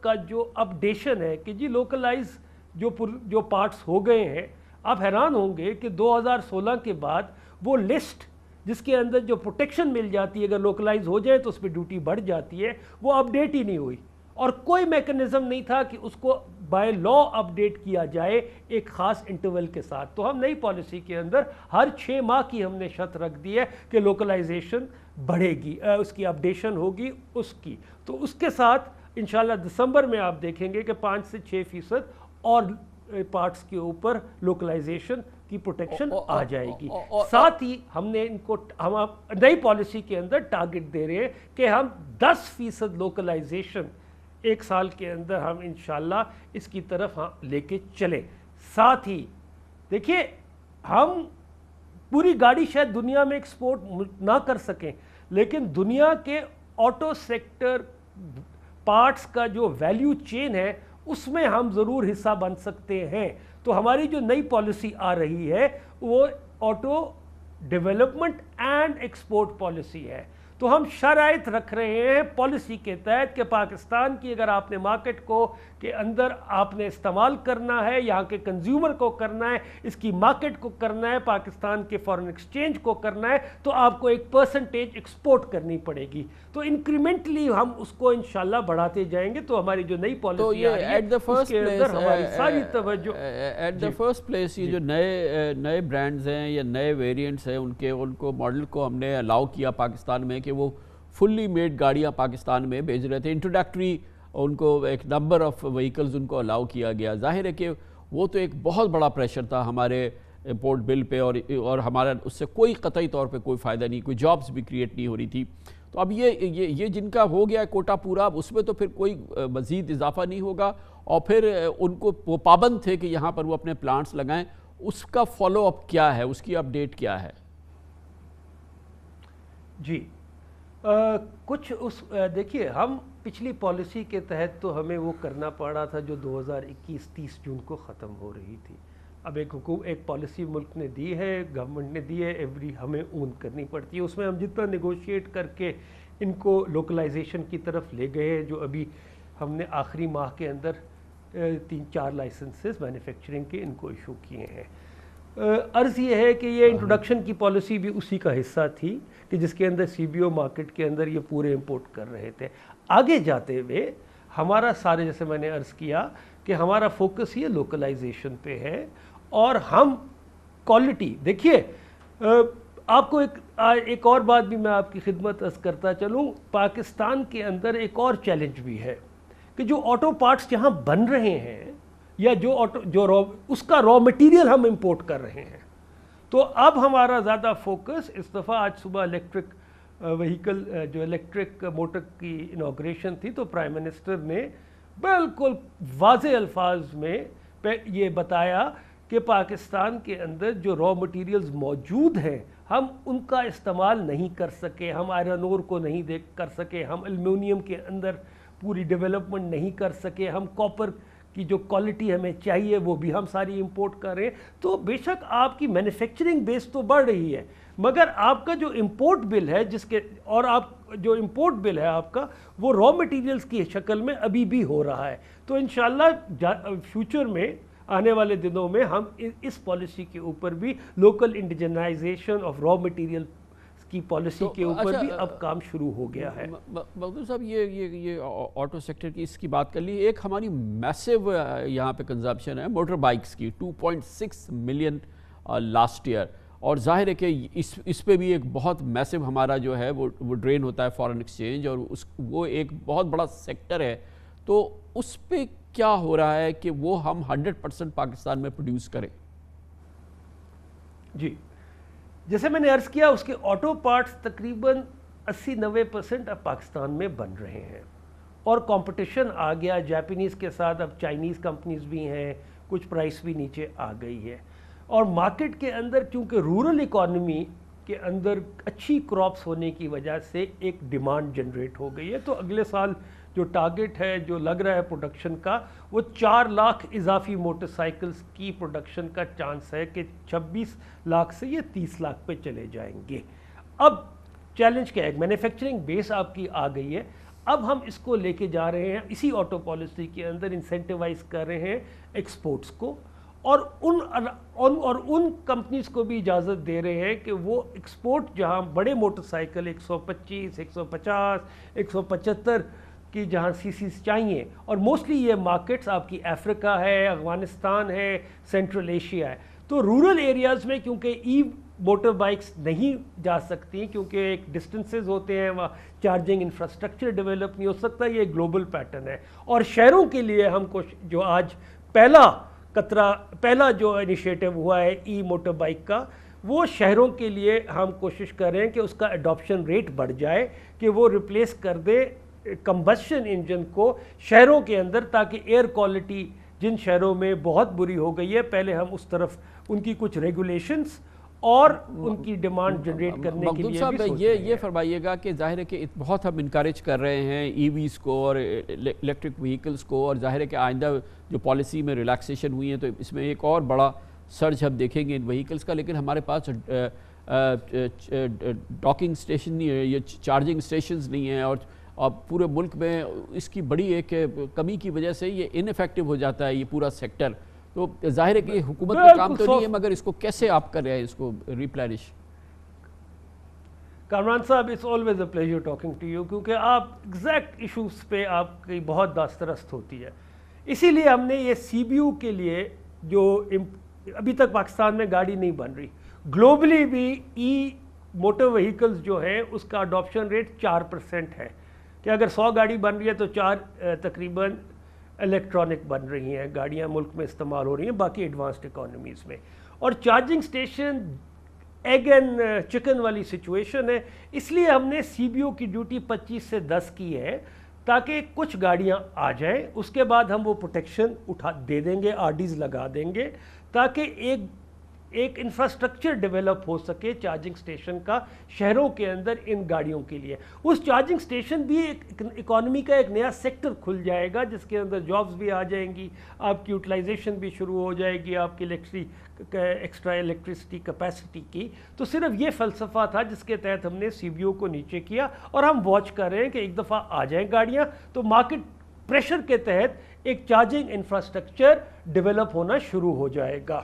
کا جو اپڈیشن ہے کہ جی لوکلائز جو پارٹس ہو گئے ہیں، آپ حیران ہوں گے کہ 2016 کے بعد وہ لسٹ جس کے اندر جو پروٹیکشن مل جاتی ہے اگر لوکلائز ہو جائے تو اس پہ ڈیوٹی بڑھ جاتی ہے، وہ اپڈیٹ ہی نہیں ہوئی، اور کوئی میکنزم نہیں تھا کہ اس کو بائی لا اپڈیٹ کیا جائے ایک خاص انٹرول کے ساتھ. تو ہم نئی پالیسی کے اندر ہر 6 ماہ کی ہم نے شرط رکھ دی ہے کہ لوکلائزیشن بڑھے گی، اس کی اپڈیشن ہوگی اس کی. تو اس کے ساتھ انشاءاللہ دسمبر میں آپ دیکھیں گے کہ 5 سے 6% اور پارٹس کے اوپر لوکلائزیشن کی پروٹیکشن آ جائے گی. ساتھ ہی ہم نے ہم نئی پالیسی کے اندر ٹارگٹ دے رہے ہیں کہ ہم 10% لوکلائزیشن 1 سال کے اندر ہم انشاءاللہ اس کی طرف لے کے چلیں. ساتھ ہی دیکھیے ہم پوری گاڑی شاید دنیا میں ایکسپورٹ نہ کر سکیں، لیکن دنیا کے آٹو سیکٹر پارٹس کا جو ویلیو چین ہے اس میں ہم ضرور حصہ بن سکتے ہیں. تو ہماری جو نئی پالیسی آ رہی ہے وہ auto development and export policy ہے. تو ہم شرائط رکھ رہے ہیں پالیسی کے تحت کہ پاکستان کی اگر آپ نے مارکیٹ کو کے اندر آپ نے استعمال کرنا ہے, یہاں کے کنزیومر کو کرنا ہے, اس کی مارکیٹ کو کرنا ہے, پاکستان کے فارن ایکسچینج کو کرنا ہے, تو آپ کو ایک پرسنٹیج ایکسپورٹ کرنی پڑے گی. تو انکریمنٹلی ہم اس کو انشاءاللہ بڑھاتے جائیں گے. تو ہماری جو نئی پالیسی آ رہی ہے اس کے اندر ہماری ساری توجہ ایٹ دا فرسٹ پلیس یہ جو نئے برانڈز ہیں یا نئے ویریئنٹس ہیں ان کو ماڈل کو ہم نے الاؤ کیا پاکستان میں کہ وہ فلی میڈ گاڑیاں پاکستان میں بھیج رہے تھے. انٹروڈکٹری ان کو ایک نمبر آف وہیکلز ان کو الاؤ کیا گیا. ظاہر ہے کہ وہ تو ایک بہت بڑا پریشر تھا ہمارے امپورٹ بل پہ, اور ہمارا اس سے کوئی قطعی طور پہ کوئی فائدہ نہیں, کوئی جابز بھی کریٹ نہیں ہو رہی تھی. تو اب یہ جن کا ہو گیا کوٹا پورا, اب اس میں تو پھر کوئی مزید اضافہ نہیں ہوگا, اور پھر ان کو وہ پابند تھے کہ یہاں پر وہ اپنے پلانٹس لگائیں. اس کا فالو اپ کیا ہے, اس کی اپڈیٹ کیا ہے؟ جی کچھ دیکھیے, ہم پچھلی پالیسی کے تحت تو ہمیں وہ کرنا پڑا تھا جو 2021-30 جون کو ختم ہو رہی تھی. اب ایک پالیسی ملک نے دی ہے, گورنمنٹ نے دی ہے, ہمیں اون کرنی پڑتی ہے. اس میں ہم جتنا نیگوشیٹ کر کے ان کو لوکلائزیشن کی طرف لے گئے ہیں, جو ابھی ہم نے آخری ماہ کے اندر 3-4 لائسنسز مینوفیکچرنگ کے ان کو ایشو کیے ہیں. عرض یہ ہے کہ یہ انٹروڈکشن کی پالیسی بھی اسی کا حصہ تھی کہ جس کے اندر سی بی او مارکیٹ کے اندر یہ پورے امپورٹ کر رہے تھے. آگے جاتے ہوئے ہمارا سارے, جیسے میں نے عرض کیا کہ ہمارا فوکس یہ لوکلائزیشن پہ ہے, اور ہم کوالٹی دیکھیے. آپ کو ایک اور بات بھی میں آپ کی خدمت عرض کرتا چلوں, پاکستان کے اندر ایک اور چیلنج بھی ہے کہ جو آٹو پارٹس یہاں بن رہے ہیں یا اس کا را مٹیریل ہم امپورٹ کر رہے ہیں. تو اب ہمارا زیادہ فوکس اس دفعہ, آج صبح الیکٹرک وہیکل جو الیکٹرک موٹر کی انوگریشن تھی, تو پرائم منسٹر نے بالکل واضح الفاظ میں یہ بتایا کہ پاکستان کے اندر جو را مٹیریلز موجود ہیں ہم ان کا استعمال نہیں کر سکے, ہم آئرن اور کو نہیں کر سکے, ہم ایلومینیم کے اندر پوری ڈیولپمنٹ نہیں کر سکے, ہم کاپر کی جو کوالٹی ہمیں چاہیے وہ بھی ہم ساری امپورٹ کر رہے ہیں. تو بے شک آپ کی مینوفیکچرنگ بیس تو بڑھ رہی ہے, مگر آپ کا جو امپورٹ بل ہے آپ جو امپورٹ بل ہے آپ کا, وہ را مٹیریلز کی شکل میں ابھی بھی ہو رہا ہے. تو انشاءاللہ فیوچر میں آنے والے دنوں میں ہم اس پالیسی کے اوپر بھی لوکل انڈیجنائزیشن آف را مٹیریل کی پالیسی کے اوپر بھی اب کام شروع ہو گیا ہے. مخدوم صاحب, یہ آٹو سیکٹر کی اس کی بات کر لی. ایک ہماری میسو یہاں پہ کنزمپشن ہے موٹر بائکس کی, 2.6 ملین لاسٹ ایئر, اور ظاہر ہے کہ اس پہ بھی ایک بہت میسو ہمارا جو ہے وہ ڈرین ہوتا ہے فارن ایکسچینج, اور وہ ایک بہت بڑا سیکٹر ہے. تو اس پہ کیا ہو رہا ہے کہ وہ ہم 100% پاکستان میں پروڈیوس کریں؟ جی جیسے میں نے عرض کیا, اس کے آٹو پارٹس تقریباً 80-90% اب پاکستان میں بن رہے ہیں, اور کمپٹیشن آ گیا جاپنیز کے ساتھ. اب چائنیز کمپنیز بھی ہیں, کچھ پرائس بھی نیچے آ گئی ہے, اور مارکیٹ کے اندر چونکہ رورل اکانومی کے اندر اچھی کراپس ہونے کی وجہ سے ایک ڈیمانڈ جنریٹ ہو گئی ہے. تو اگلے سال جو ٹارگٹ ہے جو لگ رہا ہے پروڈکشن کا, وہ 4 لاکھ اضافی موٹر سائیکلز کی پروڈکشن کا چانس ہے کہ 26 لاکھ سے یہ 30 لاکھ پہ چلے جائیں گے. اب چیلنج کیا ہے, مینوفیکچرنگ بیس آپ کی آ گئی ہے, اب ہم اس کو لے کے جا رہے ہیں اسی آٹو پالیسی کے اندر انسینٹیوائز کر رہے ہیں ایکسپورٹس کو, اور ان کمپنیز کو بھی اجازت دے رہے ہیں کہ وہ ایکسپورٹ جہاں بڑے موٹر سائیکل 125, 150, 175 کی جہاں سی سیز چاہیے, اور موسٹلی یہ مارکیٹس آپ کی افریقہ ہے, افغانستان ہے, سینٹرل ایشیا ہے. تو رورل ایریاز میں کیونکہ موٹر بائکس نہیں جا سکتی کیونکہ ایک ڈسٹنسز ہوتے ہیں, وہاں چارجنگ انفراسٹرکچر ڈیولپ نہیں ہو سکتا, یہ گلوبل پیٹرن ہے. اور شہروں کے لیے ہم کو جو آج پہلا جو انیشیٹو ہوا ہے ای موٹر بائک کا, وہ شہروں کے لیے ہم کوشش کر رہے ہیں کہ اس کا اڈاپشن ریٹ بڑھ جائے, کہ وہ ریپلیس کر دے کمبشن انجن کو شہروں کے اندر, تاکہ ایئر کوالٹی جن شہروں میں بہت بری ہو گئی ہے, پہلے ہم اس طرف ان کی کچھ ریگولیشنز اور ان کی ڈیمانڈ جنریٹ کرنے کے لیے بھی سوچ رہے ہیں. یہ فرمائیے گا کہ ظاہر ہے کہ بہت ہم انکریج کر رہے ہیں ای ویز کو اور الیکٹرک وہیکلز کو, اور ظاہر ہے کہ آئندہ جو پالیسی میں ریلیکسیشن ہوئی ہے تو اس میں ایک اور بڑا سرج ہم دیکھیں گے ان وہیکلز کا, لیکن ہمارے پاس ڈاکنگ اسٹیشن نہیں ہے, یہ چارجنگ اسٹیشنز نہیں ہیں, اور پورے ملک میں اس کی بڑی ایک کمی کی وجہ سے یہ ان ایفیکٹو ہو جاتا ہے یہ پورا سیکٹر. تو ظاہر ہے کہ حکومت کا کام تو نہیں ہے, مگر اس کو کیسے آپ کر رہے ہیں اس کو replenish? Kamran sahib, it's always a pleasure talking to you, کیونکہ آپ ایگزیکٹ ایشوز پہ آپ کی بہت دسترست ہوتی ہے. اسی لیے ہم نے یہ سی بی یو کے لیے جو ابھی تک پاکستان میں گاڑی نہیں بن رہی, گلوبلی بھی ای موٹر وہیکلز جو ہیں اس کا اڈاپشن ریٹ 4% ہے, کہ اگر 100 گاڑی بن رہی ہے تو 4 تقریباً الیکٹرانک بن رہی ہیں گاڑیاں ملک میں استعمال ہو رہی ہیں, باقی ایڈوانسڈ اکانومیز میں. اور charging station egg and chicken والی سچویشن ہے, اس لیے ہم نے سی بی او کی ڈیوٹی 25 سے 10 کی ہے, تاکہ کچھ گاڑیاں آ جائیں, اس کے بعد ہم وہ پروٹیکشن دے دیں گے, آر ڈیز لگا دیں گے, تاکہ ایک انفراسٹرکچر ڈیولپ ہو سکے چارجنگ سٹیشن کا شہروں کے اندر ان گاڑیوں کے لیے. اس چارجنگ سٹیشن بھی ایک اکانومی کا ایک نیا سیکٹر کھل جائے گا, جس کے اندر جابز بھی آ جائیں گی, آپ کی یوٹیلائزیشن بھی شروع ہو جائے گی, آپ کی ایکسٹرا الیکٹریسٹی کیپیسٹی کی. تو صرف یہ فلسفہ تھا جس کے تحت ہم نے سی بی او کو نیچے کیا, اور ہم واچ کر رہے ہیں کہ ایک دفعہ آ جائیں گاڑیاں تو مارکیٹ پریشر کے تحت ایک چارجنگ انفراسٹرکچر ڈیولپ ہونا شروع ہو جائے گا.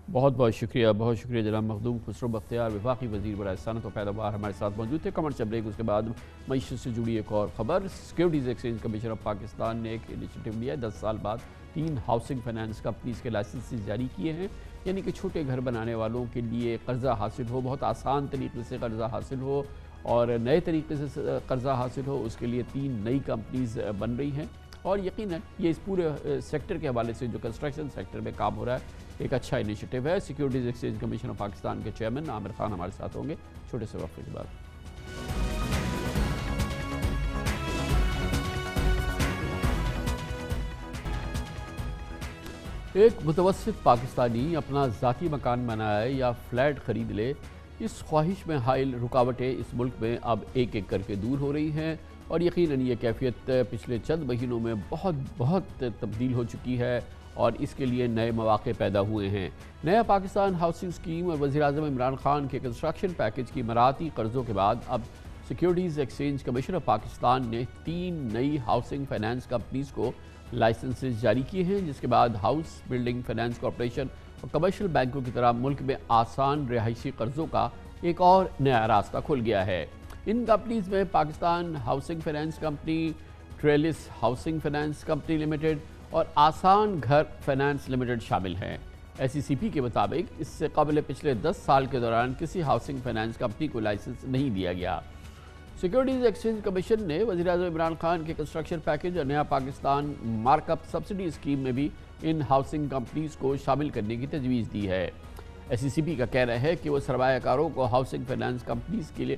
بہت بہت شکریہ, بہت شکریہ جناب مخدوم خسرو بختیار, وفاقی وزیر برائے صنعت و پیداوار, ہمارے ساتھ موجود تھے. کمرشل بریک, اس کے بعد معیشت سے جڑی ایک اور خبر. Securities Exchange Commission of Pakistan نے ایک انیشیٹو لیا ہے, 10 سال بعد 3 ہاؤسنگ فائنانس کمپنیز کے لائسنسز جاری کیے ہیں, یعنی کہ چھوٹے گھر بنانے والوں کے لیے قرضہ حاصل ہو, بہت آسان طریقے سے قرضہ حاصل ہو اور نئے طریقے سے قرضہ حاصل ہو, اس کے لیے 3 نئی کمپنیز بن رہی ہیں. اور یقیناً یہ اس پورے سیکٹر کے حوالے سے جو کنسٹرکشن سیکٹر میں کام ہو رہا ہے ایک اچھا انیشیٹو ہے. Securities Exchange Commission of Pakistan کے چیئرمین عامر خان ہمارے ساتھ ہوں گے چھوٹے سے وقفے کے بعد. ایک متوسط پاکستانی اپنا ذاتی مکان بنائے یا فلیٹ خرید لے, اس خواہش میں حائل رکاوٹیں اس ملک میں اب ایک ایک کر کے دور ہو رہی ہیں, اور یقیناً یہ کیفیت پچھلے چند مہینوں میں بہت تبدیل ہو چکی ہے, اور اس کے لیے نئے مواقع پیدا ہوئے ہیں. نیا پاکستان ہاؤسنگ اسکیم اور وزیراعظم عمران خان کے کنسٹرکشن پیکج کی اماراتی قرضوں کے بعد اب securities Exchange Commission of Pakistan نے 3 نئی ہاؤسنگ فائنانس کمپنیز کو لائسنسز جاری کیے ہیں, جس کے بعد ہاؤس بلڈنگ فائنانس کارپوریشن اور کمرشل بینکوں کی طرح ملک میں آسان رہائشی قرضوں کا ایک اور نیا راستہ کھل گیا ہے. ان کمپنیز میں Pakistan housing finance company, trails housing finance company limited اور آسان گھر فائنانس لمیٹڈ شامل ہیں. ایس ای سی پی کے مطابق اس سے قبل پچھلے 10 سال کے دوران کسی ہاؤسنگ فائنانس کمپنی کو لائسنس نہیں دیا گیا. سیکیورٹیز ایکسچینج کمیشن نے وزیراعظم عمران خان کے کنسٹرکشن پیکج اور نیا Pakistan mark up subsidy scheme میں بھی ان ہاؤسنگ کمپنیز کو شامل کرنے کی تجویز دی ہے. ایس ای سی پی کا کہنا ہے کہ وہ سرمایہ کاروں کو ہاؤسنگ فائنانس کمپنیز کے لیے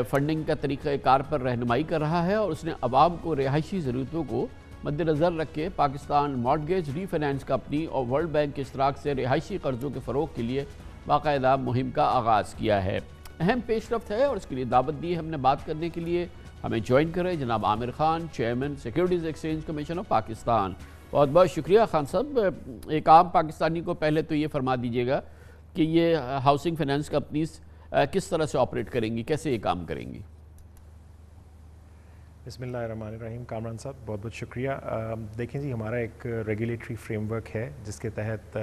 فنڈنگ کا طریقہ کار پر رہنمائی کر رہا ہے, اور اس نے عوام کو رہائشی ضرورتوں کو مد نظر رکھ کے پاکستان مارٹگیج ری فائنانس کمپنی اور ورلڈ بینک کے اشتراک سے رہائشی قرضوں کے فروغ کے لیے باقاعدہ مہم کا آغاز کیا ہے. اہم پیش رفت ہے اور اس کے لیے دعوت دی ہے ہم نے بات کرنے کے لیے. ہمیں جوائن کریں جناب Aamir Khan, chairman Securities Exchange Commission of Pakistan. بہت بہت شکریہ خان صاحب. ایک عام پاکستانی کو پہلے تو یہ فرما دیجیے گا کہ یہ ہاؤسنگ فائنانس کمپنیز کس طرح سے آپریٹ کریں گی, کیسے یہ کام کریں گی؟ بسم اللہ الرحمن الرحیم. کامران صاحب بہت بہت شکریہ. دیکھیں جی, ہمارا ایک ریگولیٹری فریم ورک ہے جس کے تحت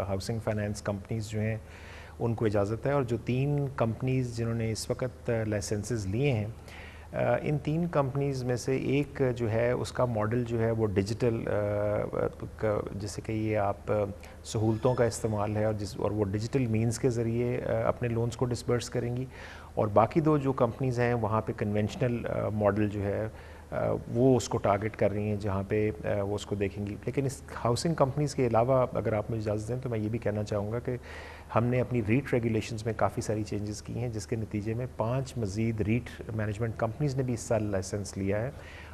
ہاؤسنگ فائنانس کمپنیز جو ہیں ان کو اجازت ہے, اور جو 3 کمپنیز جنہوں نے اس وقت لائسنسز لیے ہیں, ان 3 کمپنیز میں سے ایک جو ہے اس کا ماڈل جو ہے وہ ڈیجیٹل, جیسے کہ یہ آپ سہولتوں کا استعمال ہے, اور وہ ڈیجیٹل مینز کے ذریعے اپنے لونز کو ڈسبرس کریں گی, اور باقی 2 جو کمپنیز ہیں وہاں پہ کنونشنل ماڈل جو ہے وہ اس کو ٹارگٹ کر رہی ہیں, جہاں پہ وہ اس کو دیکھیں گی. لیکن اس ہاؤسنگ کمپنیز کے علاوہ اگر آپ مجھے اجازت دیں تو میں یہ بھی کہنا چاہوں گا کہ ہم نے اپنی ریٹ ریگولیشنز میں کافی ساری چینجز کی ہیں, جس کے نتیجے میں 5 مزید ریٹ مینجمنٹ کمپنیز نے بھی اس سال لائسنس لیا ہے.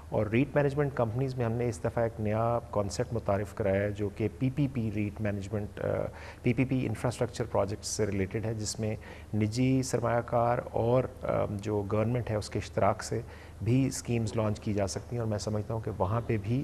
اور ریٹ مینجمنٹ کمپنیز میں ہم نے اس دفعہ ایک نیا کانسیپٹ متعارف کرایا ہے جو کہ پی پی پی ریٹ مینجمنٹ, پی پی پی انفراسٹرکچر پروجیکٹس سے ریلیٹڈ ہے, جس میں نجی سرمایہ کار اور جو گورنمنٹ ہے اس کے اشتراک سے بھی اسکیمز لانچ کی جا سکتی ہیں. اور میں سمجھتا ہوں کہ وہاں پہ بھی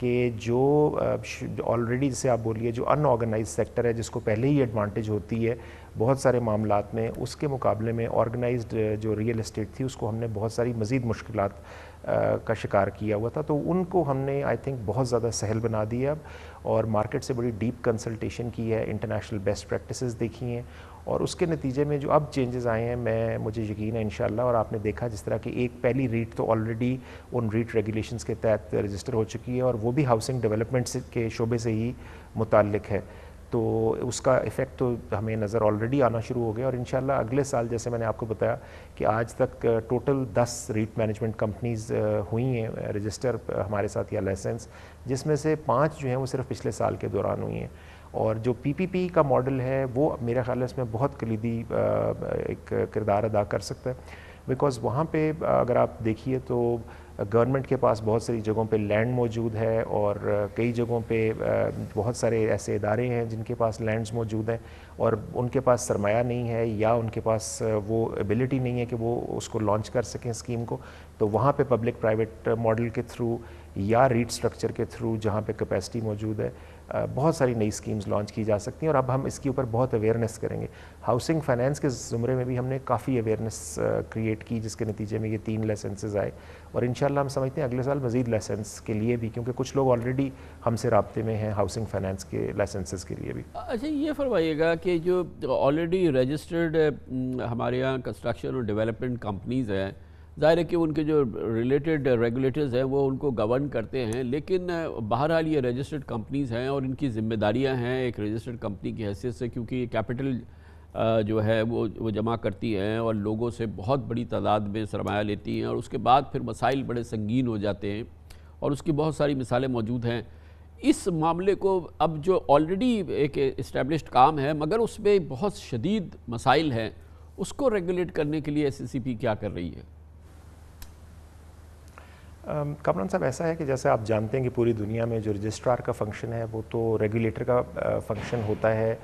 کہ جو آلریڈی جسے آپ بولیے جو ان آرگنائز سیکٹر ہے جس کو پہلے ہی ایڈوانٹیج ہوتی ہے بہت سارے معاملات میں، اس کے مقابلے میں آرگنائزڈ جو ریئل اسٹیٹ تھی اس کو ہم نے بہت ساری مزید مشکلات کا شکار کیا ہوا تھا، تو ان کو ہم نے آئی تھنک بہت زیادہ سہل بنا دیا اب، اور مارکیٹ سے بڑی ڈیپ کنسلٹیشن کی ہے، انٹرنیشنل بیسٹ پریکٹسز دیکھی ہیں، اور اس کے نتیجے میں جو اب چینجز آئے ہیں مجھے یقین ہے انشاءاللہ، اور آپ نے دیکھا جس طرح کہ ایک پہلی ریٹ تو آلریڈی ان ریٹ ریگولیشنز کے تحت رجسٹر ہو چکی ہے، اور وہ بھی ہاؤسنگ ڈیولپمنٹ کے شعبے سے ہی متعلق ہے، تو اس کا ایفیکٹ تو ہمیں نظر آلریڈی آنا شروع ہو گیا، اور انشاءاللہ اگلے سال جیسے میں نے آپ کو بتایا کہ آج تک ٹوٹل 10 ریٹ مینجمنٹ کمپنیز ہوئی ہیں رجسٹر ہمارے ساتھ یا لائسنس، جس میں سے 5 جو ہیں وہ صرف پچھلے سال کے دوران ہوئی ہیں، اور جو پی پی پی کا ماڈل ہے وہ میرا خیال ہے اس میں بہت کلیدی ایک کردار ادا کر سکتا ہے، بیکاز وہاں پہ اگر آپ دیکھیے تو گورنمنٹ کے پاس بہت ساری جگہوں پہ لینڈ موجود ہے، اور کئی جگہوں پہ بہت سارے ایسے ادارے ہیں جن کے پاس لینڈز موجود ہیں اور ان کے پاس سرمایہ نہیں ہے یا ان کے پاس وہ ایبلٹی نہیں ہے کہ وہ اس کو لانچ کر سکیں اسکیم کو، تو وہاں پہ پبلک پرائیویٹ ماڈل کے تھرو یا ریٹ سٹرکچر کے تھرو جہاں پہ کیپیسٹی موجود ہے بہت ساری نئی اسکیمز لانچ کی جا سکتی ہیں، اور اب ہم اس کے اوپر بہت اویئرنیس کریں گے۔ ہاؤسنگ فائنینس کے زمرے میں بھی ہم نے کافی اویئرنیس کریٹ کی، جس کے نتیجے میں یہ 3 لائسنسز آئے، اور انشاءاللہ ہم سمجھتے ہیں اگلے سال مزید لائسنس کے لیے بھی، کیونکہ کچھ لوگ آلریڈی ہم سے رابطے میں ہیں ہاؤسنگ فائنینس کے لائسنسز کے لیے بھی۔ اچھا یہ فرمائیے گا کہ جو آلریڈی رجسٹرڈ ہمارے یہاں کنسٹرکشن اور ڈیولپمنٹ کمپنیز ہیں، ظاہر ہے کہ ان کے جو ریلیٹڈ ریگولیٹرز ہیں وہ ان کو گورن کرتے ہیں، لیکن بہرحال یہ رجسٹرڈ کمپنیز ہیں اور ان کی ذمہ داریاں ہیں ایک رجسٹرڈ کمپنی کی حیثیت سے، کیونکہ یہ کیپٹل جو ہے وہ جمع کرتی ہیں اور لوگوں سے بہت بڑی تعداد میں سرمایہ لیتی ہیں، اور اس کے بعد پھر مسائل بڑے سنگین ہو جاتے ہیں، اور اس کی بہت ساری مثالیں موجود ہیں۔ اس معاملے کو اب جو آلریڈی ایک اسٹیبلشڈ کام ہے مگر اس میں بہت شدید مسائل ہیں، اس کو ریگولیٹ کرنے کے لیے ایس ای سی پی کیا کر رہی ہے؟ کامران صاحب ایسا ہے کہ جیسے آپ جانتے ہیں کہ پوری دنیا میں جو رجسٹرار کا فنکشن ہے وہ تو ریگولیٹر کا فنکشن ہوتا ہے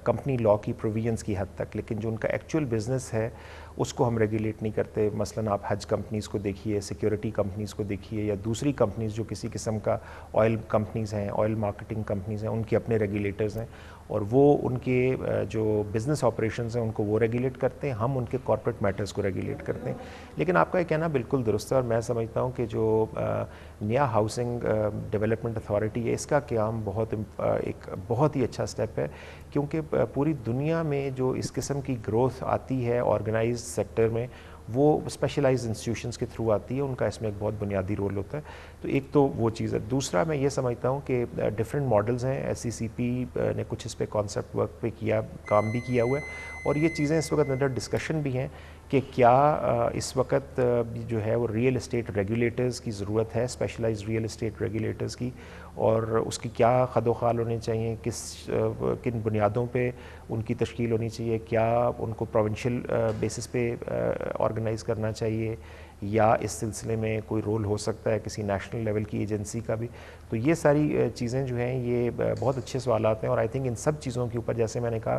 کمپنی لاء کی پروویژنس کی حد تک، لیکن جو ان کا ایکچوئل بزنس ہے اس کو ہم ریگولیٹ نہیں کرتے۔ مثلاً آپ حج کمپنیز کو دیکھیے، سیکیورٹی کمپنیز کو دیکھیے، یا دوسری کمپنیز جو کسی قسم کا آئل کمپنیز ہیں، آئل مارکیٹنگ کمپنیز ہیں، ان کے اپنے ریگولیٹرز ہیں، اور وہ ان کے جو بزنس آپریشنز ہیں ان کو وہ ریگولیٹ کرتے ہیں، ہم ان کے کارپوریٹ میٹرز کو ریگولیٹ کرتے ہیں۔ لیکن آپ کا یہ کہنا بالکل درست ہے، اور میں سمجھتا ہوں کہ جو نیا ہاؤسنگ ڈیولپمنٹ اتھارٹی ہے اس کا قیام ایک بہت ہی اچھا سٹیپ ہے، کیونکہ پوری دنیا میں جو اس قسم کی گروتھ آتی ہے آرگنائز سیکٹر میں وہ اسپیشلائز انسٹیٹیوشنز کے تھرو آتی ہے، ان کا اس میں ایک بہت بنیادی رول ہوتا ہے، تو ایک تو وہ چیز ہے۔ دوسرا میں یہ سمجھتا ہوں کہ ڈفرینٹ ماڈلز ہیں، ایس سی سی پی نے کچھ اس پہ کانسیپٹ ورک پہ کام بھی کیا ہوا ہے، اور یہ چیزیں اس وقت انڈر ڈسکشن بھی ہیں کہ کیا اس وقت جو ہے وہ ریئل اسٹیٹ ریگولیٹرز کی ضرورت ہے، اسپیشلائز ریئل اسٹیٹ ریگولیٹرز کی، اور اس کی کیا خد و خال ہونے چاہیے، کن بنیادوں پہ ان کی تشکیل ہونی چاہیے، کیا ان کو پروونشل بیسس پہ آرگنائز کرنا چاہیے، یا اس سلسلے میں کوئی رول ہو سکتا ہے کسی نیشنل لیول کی ایجنسی کا بھی۔ تو یہ ساری چیزیں جو ہیں یہ بہت اچھے سوالات ہیں، اور آئی تھنک ان سب چیزوں کے اوپر جیسے میں نے کہا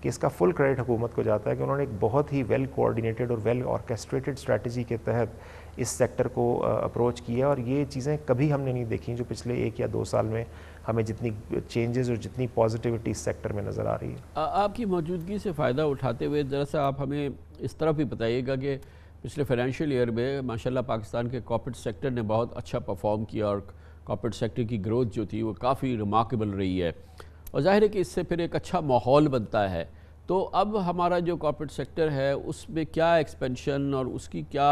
کہ اس کا فل کریڈٹ حکومت کو جاتا ہے کہ انہوں نے ایک بہت ہی ویل کوآرڈینیٹڈ اور ویل آرکیسٹریٹڈ اسٹریٹجی کے تحت اس سیکٹر کو اپروچ کیا، اور یہ چیزیں کبھی ہم نے نہیں دیکھیں جو پچھلے 1 یا 2 سال میں ہمیں جتنی چینجز اور جتنی پازیٹیوٹی اس سیکٹر میں نظر آ رہی ہے۔ آپ کی موجودگی سے فائدہ اٹھاتے ہوئے ذرا سا آپ ہمیں اس طرح بھی بتائیے گا کہ پچھلے فائنینشیل ایئر میں ماشاءاللہ پاکستان کے کارپوریٹ سیکٹر نے بہت اچھا پرفارم کیا، اور کارپوریٹ سیکٹر کی گروتھ جو تھی وہ کافی ریمارکیبل رہی ہے، اور ظاہر ہے کہ اس سے پھر ایک اچھا ماحول بنتا ہے۔ تو اب ہمارا جو کارپوریٹ سیکٹر ہے اس میں کیا ایکسپینشن اور اس کی کیا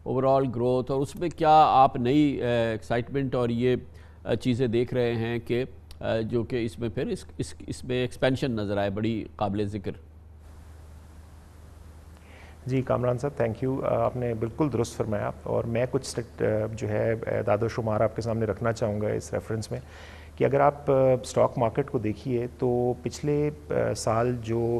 اوور آل گروتھ، اور اس میں کیا آپ نئی ایکسائٹمنٹ اور یہ چیزیں دیکھ رہے ہیں کہ جو کہ اس میں پھر اس میں ایکسپینشن نظر آئے بڑی قابل ذکر؟ جی کامران صاحب تھینک یو، آپ نے بالکل درست فرمایا، اور میں کچھ جو ہے اعداد و شمار آپ کے سامنے رکھنا چاہوں گا اس ریفرنس میں کہ اگر آپ اسٹاک مارکیٹ کو دیکھیے تو پچھلے سال جو